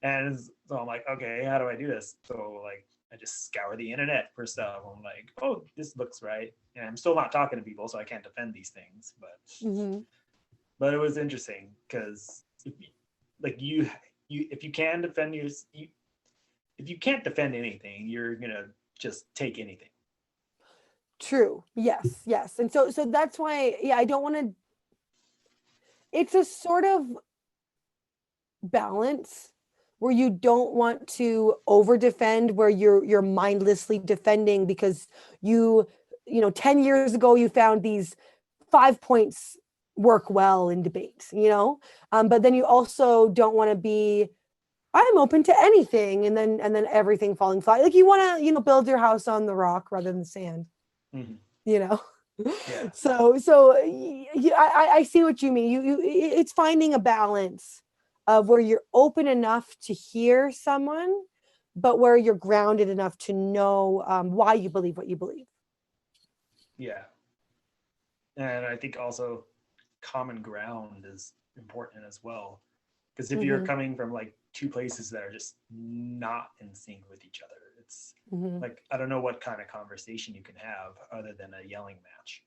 and so I'm like, okay, how do I do this? So like I just scour the internet for stuff. I'm like, oh, this looks right, and I'm still not talking to people, so I can't defend these things, but it was interesting because like you if you can defend if you can't defend anything, you're gonna just take anything. True. Yes. And so that's why, yeah, I don't want to. It's a sort of balance where you don't want to over defend, where you're mindlessly defending because you know 10 years ago you found these 5 points work well in debate, you know. But then you also don't want to be, I'm open to anything, and then everything falling flat. Like you want to, you know, build your house on the rock rather than sand, you know. Yeah. So I see what you mean. It's finding a balance of where you're open enough to hear someone, but where you're grounded enough to know why you believe what you believe. Yeah. And I think also common ground is important as well. Because if you're coming from like two places that are just not in sync with each other, it's like, I don't know what kind of conversation you can have other than a yelling match.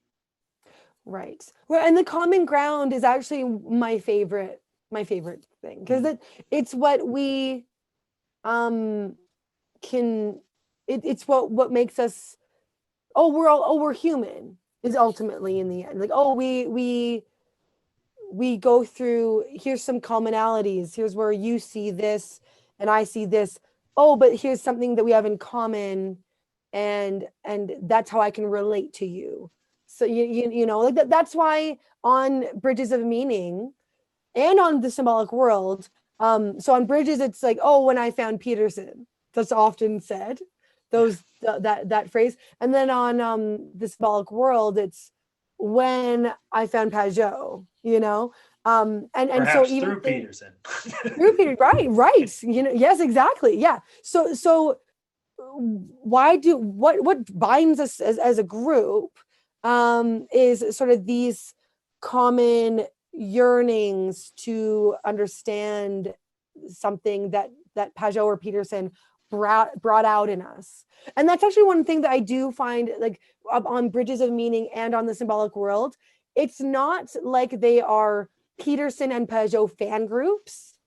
Right. Well, and the common ground is actually my favorite thing, because it's what we can, it's what makes us, we're human, is ultimately in the end. Like, we go through, here's some commonalities, here's where you see this and I see this, but here's something that we have in common, and that's how I can relate to you. So you know, like that's why on Bridges of Meaning and on the Symbolic World, so on Bridges it's like, when I found Peterson, that's often said, that phrase. And then on the Symbolic World, it's when I found Pajot, you know. And so even through Peterson. Through Peter, right, you know, yes, exactly, yeah. So what binds us as a group is sort of these common yearnings to understand something that Pajot or Peterson brought out in us. And that's actually one thing that I do find, like, on Bridges of Meaning and on the Symbolic World. It's not like they are Peterson and Peugeot fan groups.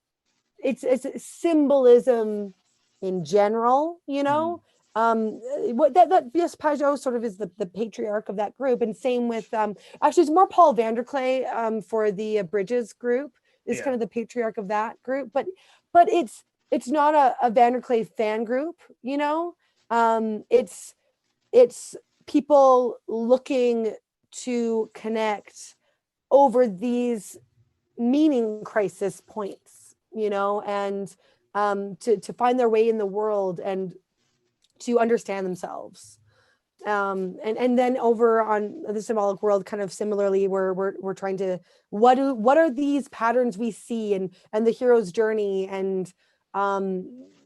It's symbolism in general, you know. What that yes, Peugeot sort of is the patriarch of that group, and same with actually it's more Paul Vanderklay for the Bridges group is kind of the patriarch of that group, but it's not a Vanderklay fan group, you know. It's people looking to connect over these meaning crisis points, you know, and to find their way in the world and to understand themselves. And then over on the Symbolic World, kind of similarly, we're trying to what are these patterns we see, and the hero's journey, and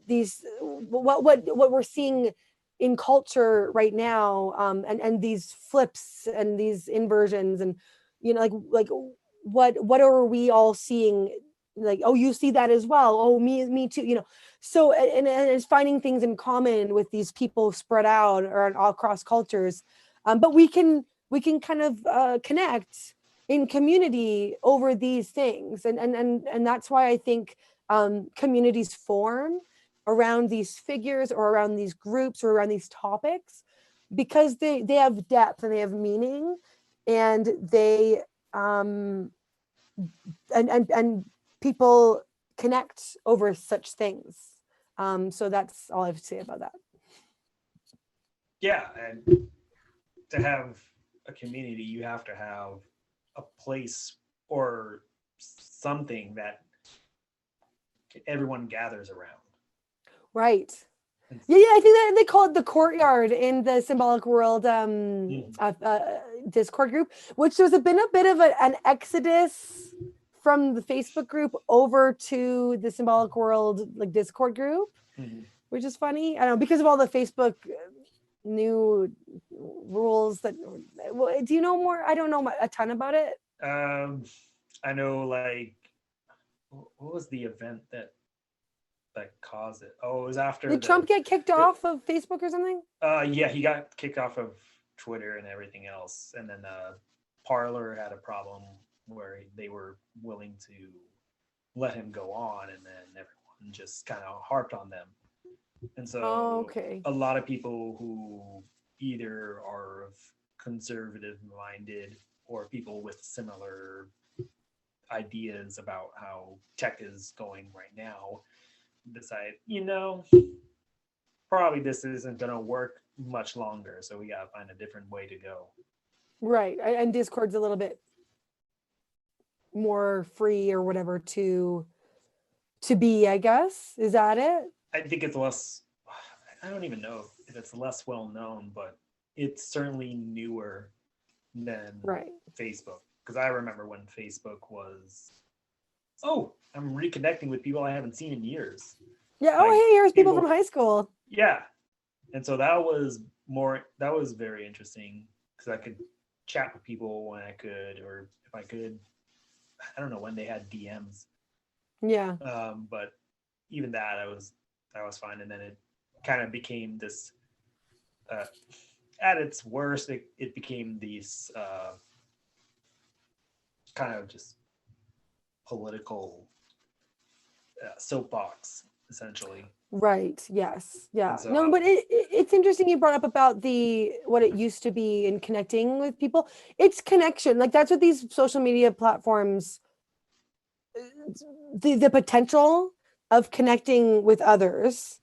these what we're seeing in culture right now, and these flips and these inversions, and you know, like what are we all seeing? Like, oh, you see that as well. Oh, me too. You know, so and it's finding things in common with these people spread out or all across cultures, but we can kind of connect in community over these things, and that's why I think communities form around these figures or around these groups or around these topics, because they have depth and they have meaning, and they and people connect over such things. So that's all I have to say about that. Yeah, and to have a community, you have to have a place or something that everyone gathers around. Right. Yeah, I think that they call it the courtyard in the Symbolic World Discord group, which there's been a bit of an exodus from the Facebook group over to the Symbolic World like Discord group, which is funny. I don't know, because of all the Facebook new rules that. Do you know more? I don't know a ton about it. I know, like, what was the event that caused it? Oh, it was after. Did Trump get kicked off of Facebook or something? Yeah, he got kicked off of Twitter and everything else, and then Parler had a problem where they were willing to let him go on, and then everyone just kind of harped on them. And so a lot of people who either are conservative minded or people with similar ideas about how tech is going right now decide, you know, probably this isn't going to work much longer, so we got to find a different way to go. Right. And Discord's a little bit more free or whatever to be, I guess. Is that it? I think it's less, I don't even know if it's less well known, but it's certainly newer than Facebook. Because I remember when Facebook was, oh, I'm reconnecting with people I haven't seen in years. Yeah. Like, oh, hey, here's people from high school. Yeah. And so that was very interesting, because I could chat with people when I could, or if I could, I don't know when they had DMs. Yeah. But even that was fine. And then it kind of became this, at its worst, it became these kind of just political soapbox, essentially. Right. Yes. Yeah. So, no, but it's interesting you brought up about what it used to be in connecting with people. It's connection. Like, that's what these social media platforms, the potential of connecting with others.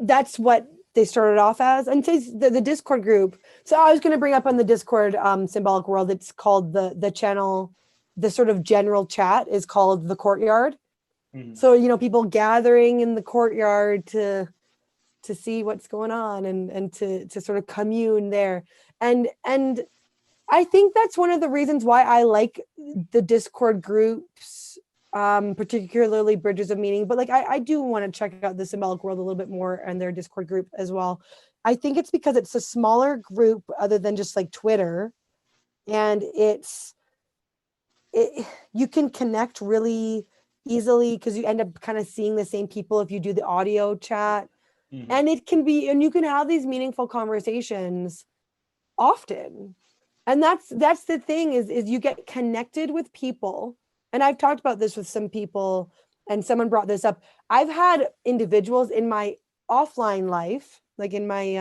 That's what they started off as. And so the Discord group. So I was going to bring up on the Discord Symbolic World, it's called the channel, the sort of general chat is called the Courtyard. So, you know, people gathering in the courtyard to see what's going on and to sort of commune there. And I think that's one of the reasons why I like the Discord groups, particularly Bridges of Meaning. But like, I do want to check out the Symbolic World a little bit more and their Discord group as well. I think it's because it's a smaller group other than just like Twitter. And you can connect really easily because you end up kind of seeing the same people if you do the audio chat. Mhm. And you can have these meaningful conversations often. And that's the thing is you get connected with people. And I've talked about this with some people, and someone brought this up. I've had individuals in my offline life, like in my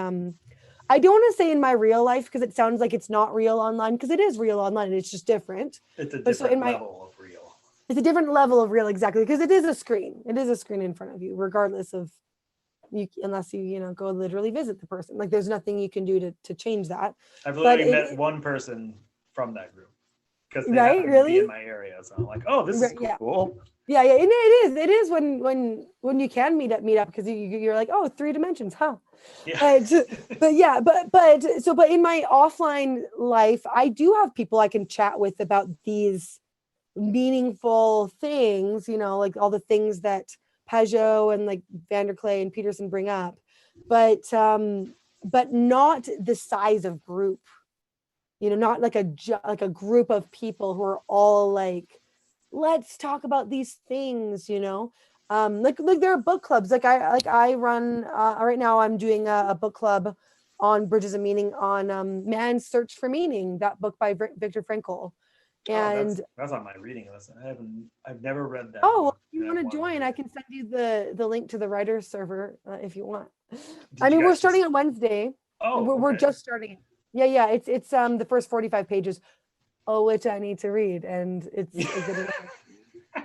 I don't want to say in my real life because it sounds like it's not real online, because it is real online and it's just different. It's a But so different level of real. it's a different level of real, exactly, because it is a screen. It is a screen in front of you, regardless of unless you go literally visit the person. Like there's nothing you can do to change that. I've But literally met one person from that group because they right, happen to be really, in my area. So I'm like, oh, this is yeah, cool. yeah. It is when you can meet up because you're like, oh, 3 dimensions, huh? Yeah. But yeah, but in my offline life, I do have people I can chat with about these meaningful things, like all the things that Peugeot and like Vanderklay and Peterson bring up, but not the size of group, not like a group of people who are all like, let's talk about these things, like there are book clubs. I run right now. I'm doing a book club on Bridges of Meaning on Man's Search for Meaning, that book by Viktor Frankl. Oh, And that's on my reading list. I've never read that well, book. if you want to join, I can send you the link to the writers server if you want. Did you We're guys starting on Wednesday. Oh, We're okay. just starting it. Yeah. It's the first 45 pages, which I need to read, and it's a good one.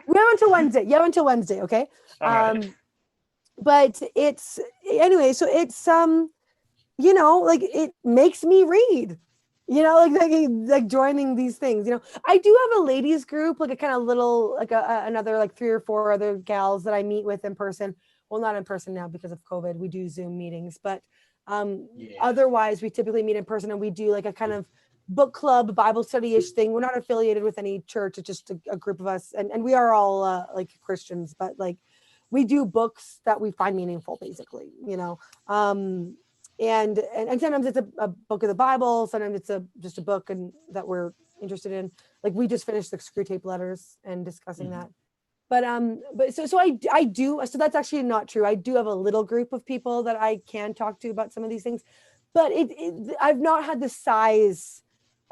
We have until Wednesday. Yeah, until Wednesday. Okay. All right. But it's anyway. So it's like it makes me read. Like joining these things. I do have a ladies group, like a kind of little, like another like 3 or 4 other gals that I meet with in person. Well, not in person now because of COVID. We do Zoom meetings, but otherwise we typically meet in person, and we do like a kind of book club Bible study-ish thing. We're not affiliated with any church. It's just a group of us, and we are all like Christians, but like we do books that we find meaningful, basically. And sometimes it's a book of the Bible. Sometimes it's just a book and that we're interested in. Like we just finished the Screw Tape Letters and discussing that. But so I do. So that's actually not true. I do have a little group of people that I can talk to about some of these things, but I've not had the size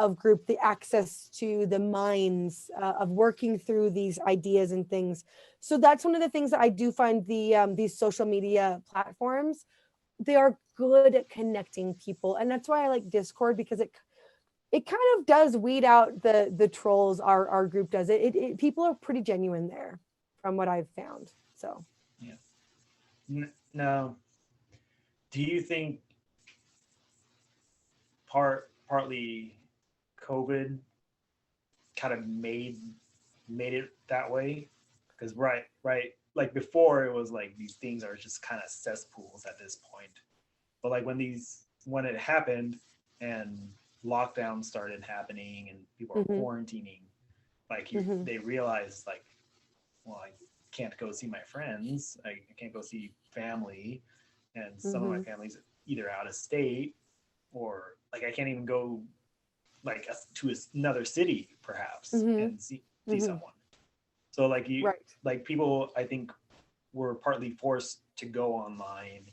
of group, the access to the minds of working through these ideas and things. So that's one of the things that I do find these social media platforms, they are good at connecting people. And that's why I like Discord, because it kind of does weed out the trolls. Our group does it. People are pretty genuine there from what I've found. So yeah. Now, do you think partly COVID kind of made it that way? Because right, like before it was like these things are just kind of cesspools at this point. But like when it happened and lockdowns started happening and people are quarantining, like they realized like, well, I can't go see my friends, I can't go see family, and some of my family's either out of state, or like I can't even go like to another city perhaps and see someone. So like like people, I think, were partly forced to go online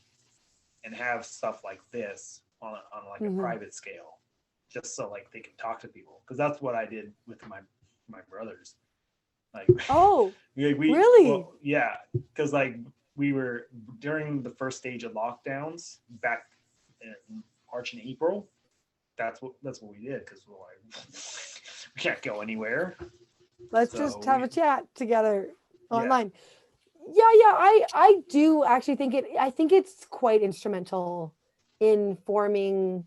and have stuff like this on like a private scale, just so like they can talk to people. Because that's what I did with my brothers. Like, really? Well, yeah, because like we were during the first stage of lockdowns back in March and April. That's what we did, because we're like, we can't go anywhere. Let's just have a chat together online. Yeah, I do actually think I think it's quite instrumental in forming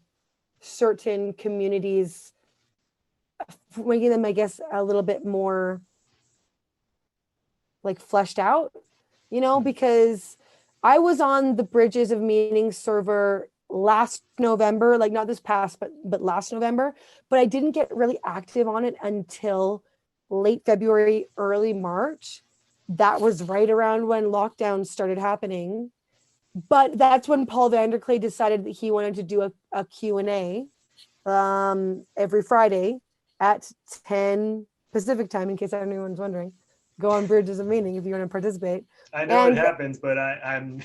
certain communities, making them, I guess, a little bit more like fleshed out, because I was on the Bridges of Meaning server last November, like not this past, but last November, but I didn't get really active on it until late February, early March. That was right around when lockdowns started happening. But that's when Paul Vanderklay decided that he wanted to do a Q&A every Friday at 10 Pacific time, in case anyone's wondering, go on Bridges of Meaning if you want to participate. I know And it happens, but I'm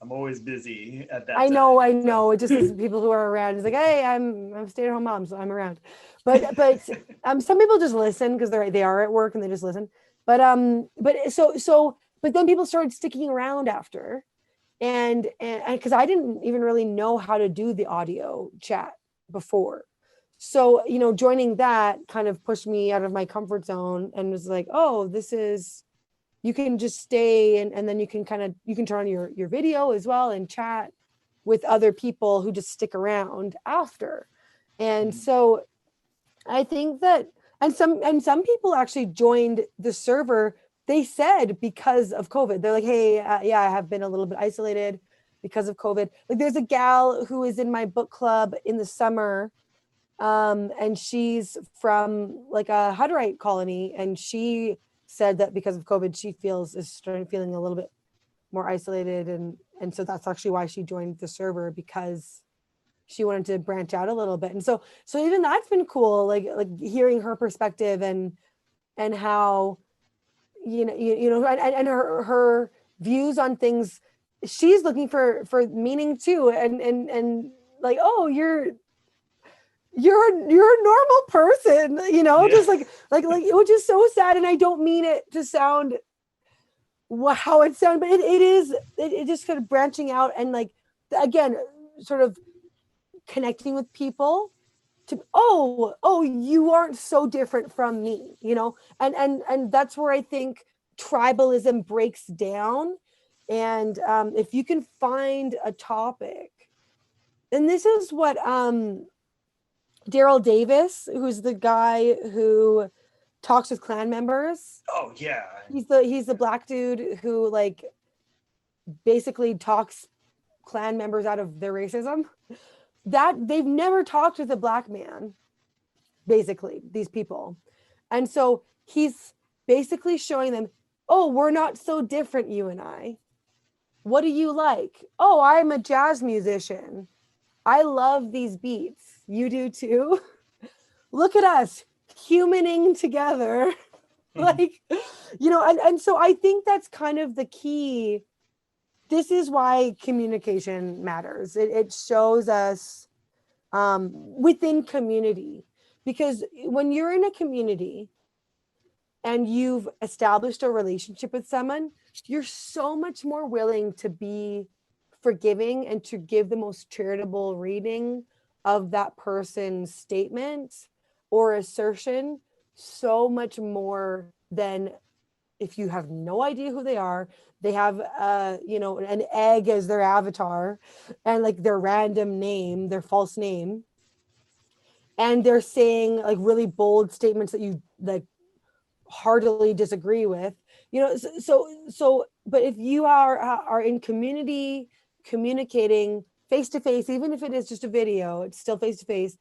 I'm always busy at that I time. know. So. It just is people who are around. It's like, hey, I'm a stay-at-home mom, so I'm around. But some people just listen because they are at work and they just listen. But then people started sticking around after, and because I didn't even really know how to do the audio chat before. So, joining that kind of pushed me out of my comfort zone and was like, oh, this is, you can just stay and then you can turn on your video as well and chat with other people who just stick around after. And so I think that, and some people actually joined the server, they said because of COVID. They're like, hey, yeah, I have been a little bit isolated because of COVID. Like there's a gal who is in my book club in the summer, and she's from like a Hutterite colony, and she said that because of COVID, she feeling a little bit more isolated, and so that's actually why she joined the server, because she wanted to branch out a little bit. And so even that's been cool, like hearing her perspective and how and her views on things. She's looking for meaning too, and like, oh, you're a normal person, just like it was just so sad. And I don't mean it to sound how it sounds, but it just kind of branching out and like, again, sort of connecting with people to, oh, you aren't so different from me, and that's where I think tribalism breaks down. And if you can find a topic, and this is what Daryl Davis, who's the guy who talks with clan members. Oh yeah. He's the black dude who like basically talks clan members out of their racism. That they've never talked with a black man, basically, these people. And so he's basically showing them, oh, we're not so different, you and I. What do you like? Oh, I'm a jazz musician. I love these beats. You do too. Look at us humaning together. Like, and so I think that's kind of the key. This is why communication matters. It shows us within community, because when you're in a community and you've established a relationship with someone, you're so much more willing to be forgiving and to give the most charitable reading of that person's statement or assertion, so much more than if you have no idea who they are. They have an egg as their avatar and like their random name, their false name, and they're saying like really bold statements that you like heartily disagree with, so but if you are in community, communicating face to face, even if it is just a video, it's still face to face,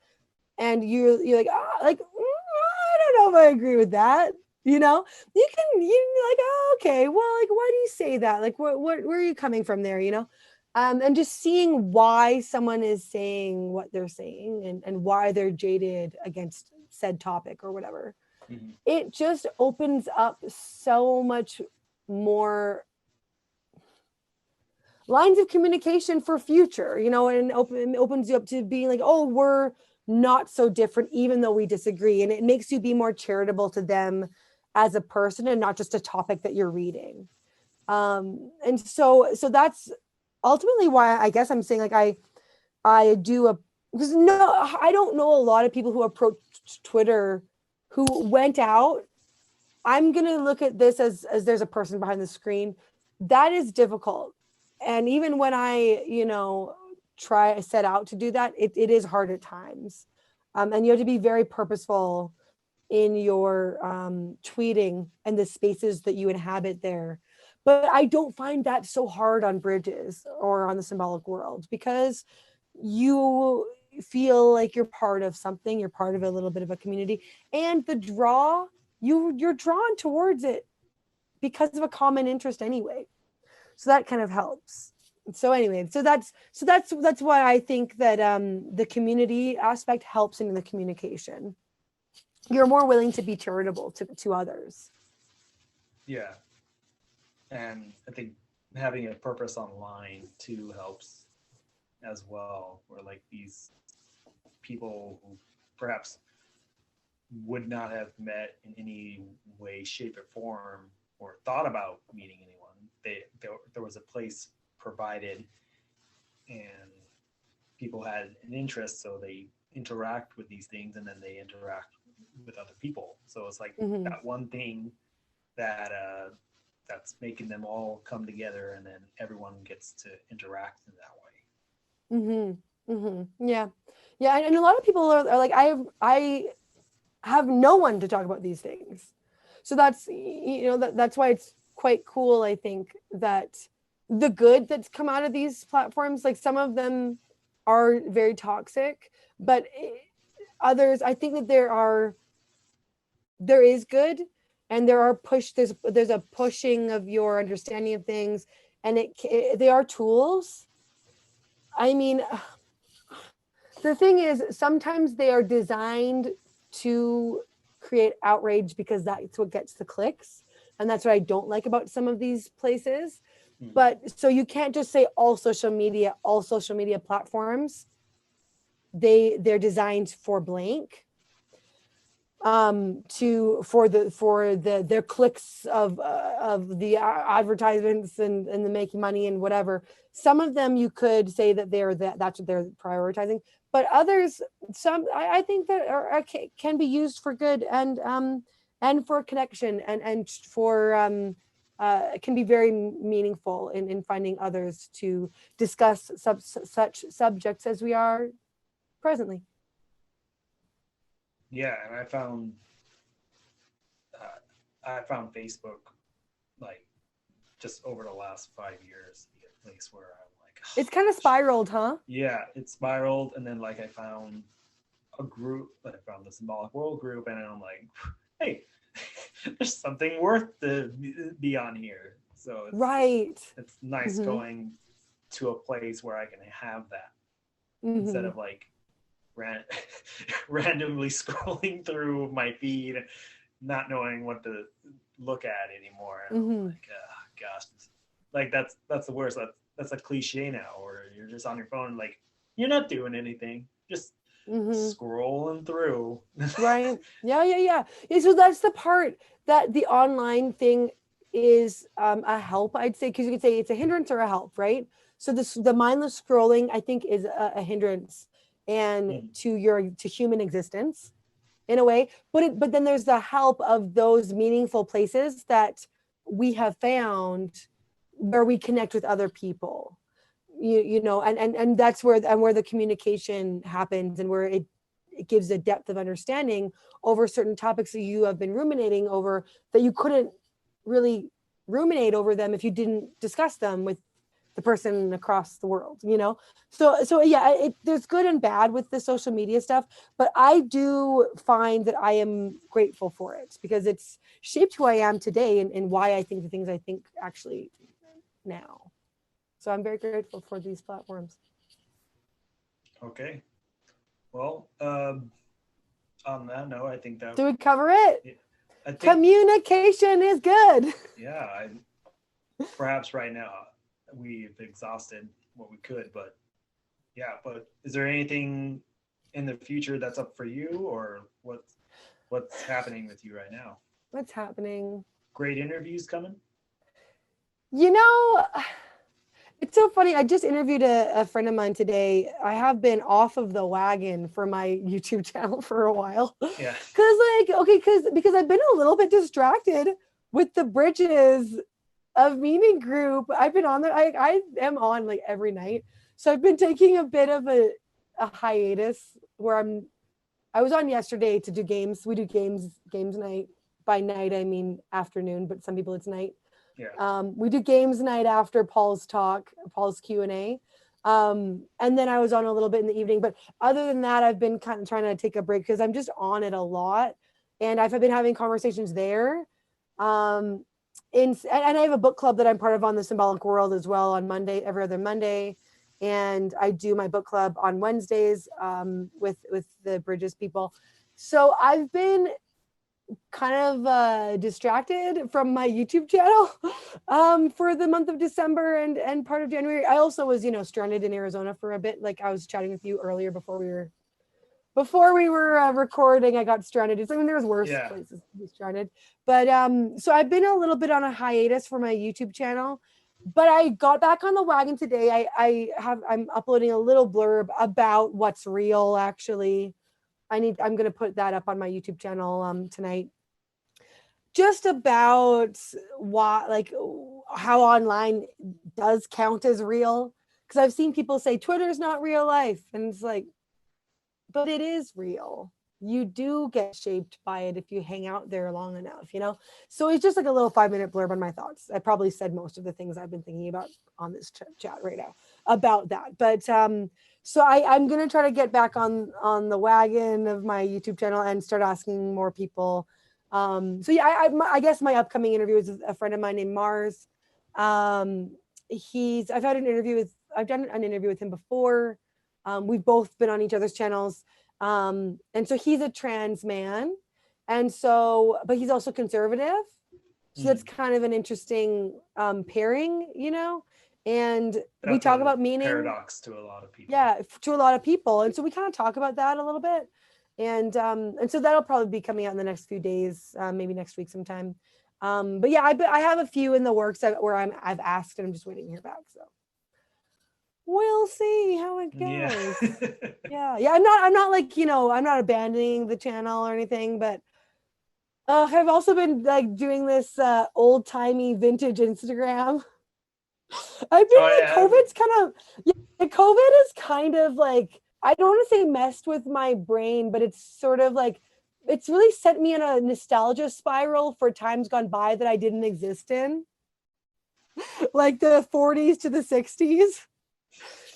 and you're like, I don't know if I agree with that, you're like, oh, okay, well, like, why do you say that, like what where are you coming from there, and just seeing why someone is saying what they're saying and why they're jaded against said topic or whatever. Mm-hmm. It just opens up so much more lines of communication for future, and opens you up to being like, oh, we're not so different, even though we disagree. And it makes you be more charitable to them as a person and not just a topic that you're reading. And so that's ultimately why I guess I'm saying, like, I do because I don't know a lot of people who approached Twitter who went out. I'm going to look at this as there's a person behind the screen. That is difficult. And even when I, set out to do that, it is hard at times. And you have to be very purposeful in your tweeting and the spaces that you inhabit there. But I don't find that so hard on Bridges or on the Symbolic World, because you feel like you're part of something, you're part of a little bit of a community, and the draw, you're drawn towards it because of a common interest anyway. So that kind of helps. So anyway, so that's why I think that the community aspect helps in the communication. You're more willing to be charitable to others. Yeah. And I think having a purpose online too helps as well, where like these people who perhaps would not have met in any way, shape, or form, or thought about meeting anyone. There was a place provided, and people had an interest, so they interact with these things, and then they interact with other people. So it's like Mm-hmm. that one thing that that's making them all come together, and then everyone gets to interact in that way. Mm-hmm. Mm-hmm. Yeah. Yeah. And a lot of people are like, I have no one to talk about these things. So that's why it's quite cool, I think, that the good that's come out of these platforms, like some of them are very toxic, but others, I think that there is good, and there's a pushing of your understanding of things, and they are tools. I mean, the thing is, sometimes they are designed to create outrage because that's what gets the clicks. And that's what I don't like about some of these places. Hmm. But so you can't just say all social media platforms, they're designed for blank, for their clicks of the advertisements and the making money and whatever. Some of them you could say that that's what they're prioritizing, but others, some I think that can be used for good, and for connection, and for it can be very meaningful in finding others to discuss such subjects as we are presently. Yeah, and I found Facebook, like, just over the last 5 years, to be a place where I'm like, It's kind of spiraled, huh? yeah, it spiraled, and then like I found a group, I found the Symbolic World group, and I'm like, hey, there's something worth to be on here. So Right. it's nice Mm-hmm. going to a place where I can have that instead Mm-hmm. of like randomly scrolling through my feed, not knowing what to look at anymore. And I'm Mm-hmm. like, oh, gosh, like that's the worst. That's a cliche now, or you're just on your phone, like you're not doing anything, just Mm-hmm. scrolling through. Right. Yeah. So that's the part that the online thing is a help, I'd say, because you could say it's a hindrance or a help, right? So the mindless scrolling, I think, is a hindrance and Mhm. to human existence in a way. But then there's the help of those meaningful places that we have found where we connect with other people. And that's where the communication happens, and where it gives a depth of understanding over certain topics that you have been ruminating over, that you couldn't really ruminate over them if you didn't discuss them with the person across the world. So yeah, there's good and bad with the social media stuff, but I do find that I am grateful for it because it's shaped who I am today, and why I think the things I think actually now. So I'm very grateful for these platforms. Okay. Well, on that note, I think that Do we cover it? yeah, I think Communication is good. yeah, perhaps right now we've exhausted what we could, but yeah. But is there anything in the future that's up for you, or what's happening with you right now? What's happening? Great interviews coming. You know, it's so funny. I just interviewed a friend of mine today. I have been off of the wagon for my YouTube channel for a while. Yeah. Because I've been a little bit distracted with the Bridges of Meaning group. I've been on there. I am on like every night. So I've been taking a bit of a hiatus where I was on yesterday to do games. We do games night. By night I mean afternoon, but some people it's night. Yeah. We do games night after Paul's Q&A. And then I was on a little bit in the evening. But other than that, I've been kind of trying to take a break because I'm just on it a lot. And I've been having conversations there. And I have a book club that I'm part of on the Symbolic World as well on Monday, every other Monday. And I do my book club on Wednesdays with the Bridges people. So I've been kind of distracted from my YouTube channel for the month of December and part of January. I also was, stranded in Arizona for a bit. Like I was chatting with you earlier before we were recording. I got stranded. I mean, there's worse places to be stranded, but so I've been a little bit on a hiatus for my YouTube channel, but I got back on the wagon today. I'm uploading a little blurb about what's real. Actually, I'm going to put that up on my YouTube channel tonight. Just about how online does count as real, because I've seen people say Twitter's not real life, and it's like, but it is real. You do get shaped by it if you hang out there long enough, So it's just like a little 5-minute blurb on my thoughts. I probably said most of the things I've been thinking about on this chat right now about that. But so I'm going to try to get back on the wagon of my YouTube channel and start asking more people. So yeah, I guess my upcoming interview is with a friend of mine named Mars. I've done an interview with him before. We've both been on each other's channels. And so he's a trans man. And so, but he's also conservative. So that's kind of an interesting pairing, and that's we talk about meaning. Paradox to a lot of people. Yeah, to a lot of people. And so we kind of talk about that a little bit. And so that'll probably be coming out in the next few days, maybe next week sometime. But yeah, I have a few in the works where I've asked and I'm just waiting to hear back. So we'll see how it goes. Yeah. I'm not like, I'm not abandoning the channel or anything, but I've also been like doing this old timey vintage Instagram. I've been COVID's COVID is kind of like, I don't want to say messed with my brain, but it's sort of like, it's really sent me in a nostalgia spiral for times gone by that I didn't exist in, like the 40s to the 60s.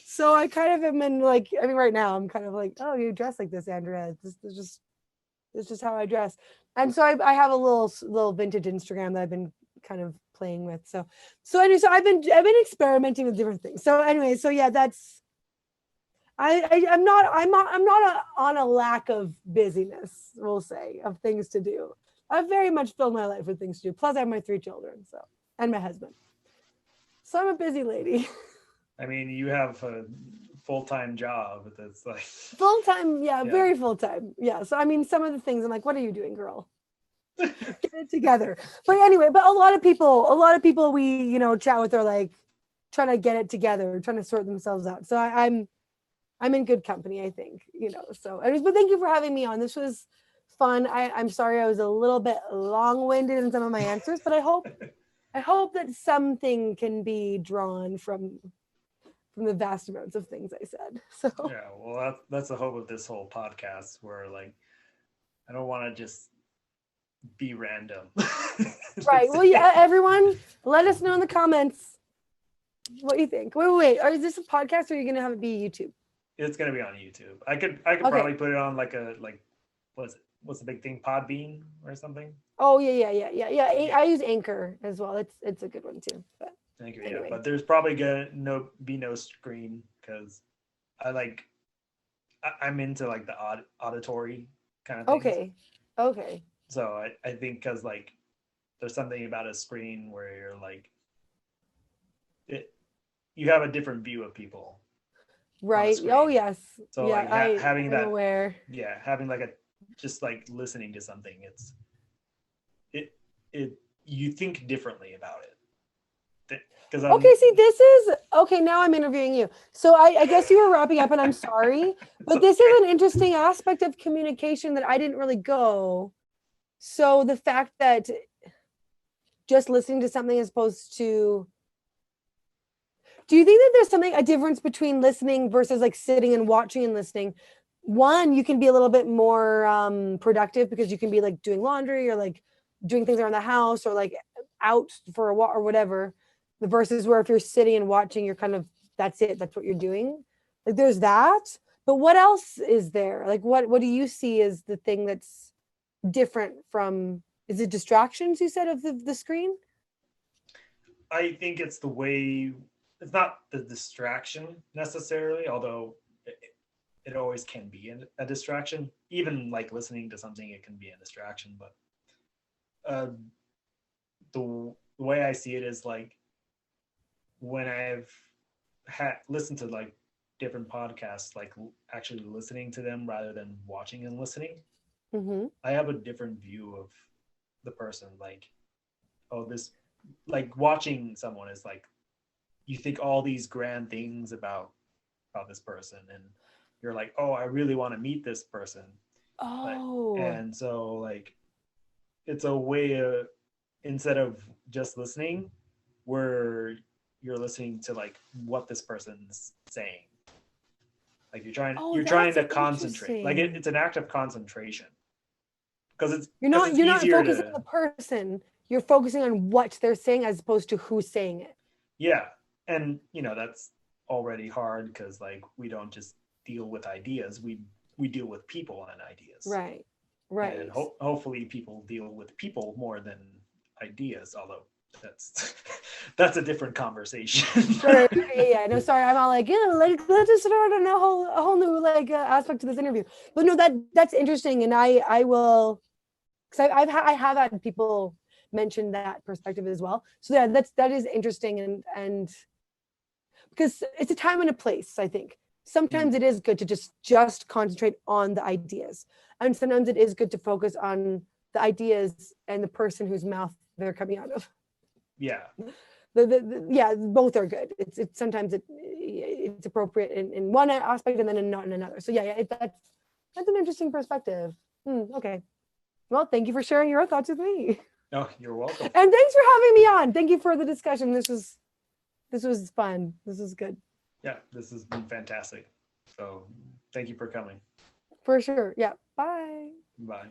So I kind of am in like, I mean, right now I'm kind of like, oh, you dress like this, Andrea. This is just how I dress. And so I have a little vintage Instagram that I've been kind of playing with. So anyway, so I've been experimenting with different things. So anyway, so yeah, that's I'm not on a lack of busyness, we'll say, of things to do. I've very much filled my life with things to do. Plus I have my 3 children, and my husband. So I'm a busy lady. I mean, you have a full-time job that's like full-time, yeah, very full-time. Yeah. So I mean, some of the things I'm like, what are you doing, girl? Get it together. But anyway, but a lot of people we, chat with are like trying to get it together, trying to sort themselves out. So I'm in good company, I think, So anyways, but thank you for having me on. This was fun. I'm sorry I was a little bit long-winded in some of my answers, but I hope that something can be drawn from the vast amounts of things I said. So yeah, well, that's the hope of this whole podcast, where like I don't want to just be random. Right. Well, yeah, everyone, let us know in the comments what you think. Wait. Is this a podcast or are you going to have it be YouTube? It's going to be on YouTube. I could probably put it on what's the big thing? Podbean or something? Oh, yeah. I use Anchor as well. It's a good one too. But Anchor, anyway. Yeah. But there's probably going to be no screen because I'm into like the auditory kind of things. Okay. So I think because like there's something about a screen where you're like you have a different view of people. Right. Oh yes. So yeah, like having that aware. Yeah, having like just like listening to something, you think differently about it. Now I'm interviewing you. So I guess you were wrapping up and I'm sorry, but this is an interesting aspect of communication that I didn't really go. So the fact that just listening to something as opposed to, do you think that there's a difference between listening versus like sitting and watching and listening? One, you can be a little bit more productive because you can be like doing laundry or like doing things around the house or like out for a walk or whatever, versus where if you're sitting and watching, you're kind of, that's what you're doing. Like there's that, but what else is there? Like what do you see as the thing that's different from, is it distractions you said of the screen? I think it's the way, it's not the distraction necessarily, although it always can be a distraction. Even like listening to something, it can be a distraction, but the way I see it is like when I've listened to like different podcasts, like actually listening to them rather than watching and listening, Mm-hmm. I have a different view of the person. Like, oh, this, like watching someone is like, you think all these grand things about this person, and you're like, oh, I really want to meet this person. Like, Oh, and so like, it's a way of, instead of just listening, where you're listening to like what this person's saying. Like oh, you're trying that's to concentrate. Like interesting. it's an act of concentration because it's You're not easier focusing on to, the person. You're focusing on what they're saying as opposed to who's saying it. yeah. And that's already hard because like we don't just deal with ideas, we deal with people and ideas. Right. And Right. hopefully people deal with people more than ideas, although that's that's a different conversation. Right. Yeah. No, sorry. I'm all like, yeah, like let's just start on a whole new like aspect to this interview. But no, that's interesting, and I will, because I have had people mention that perspective as well. So yeah, that is interesting, and because it's a time and a place, I think. Sometimes Mm, it is good to just concentrate on the ideas, and sometimes it is good to focus on the ideas and the person whose mouth they're coming out of. yeah. Yeah, both are good. It's sometimes it's appropriate in one aspect and then not in another. So yeah, that's an interesting perspective. Okay, well, thank you for sharing your thoughts with me, Oh, you're welcome. and thanks for having me on. Thank you for the discussion. This was fun. This was good. Yeah, this has been fantastic. So thank you for coming. For sure. Yeah. Bye. Bye.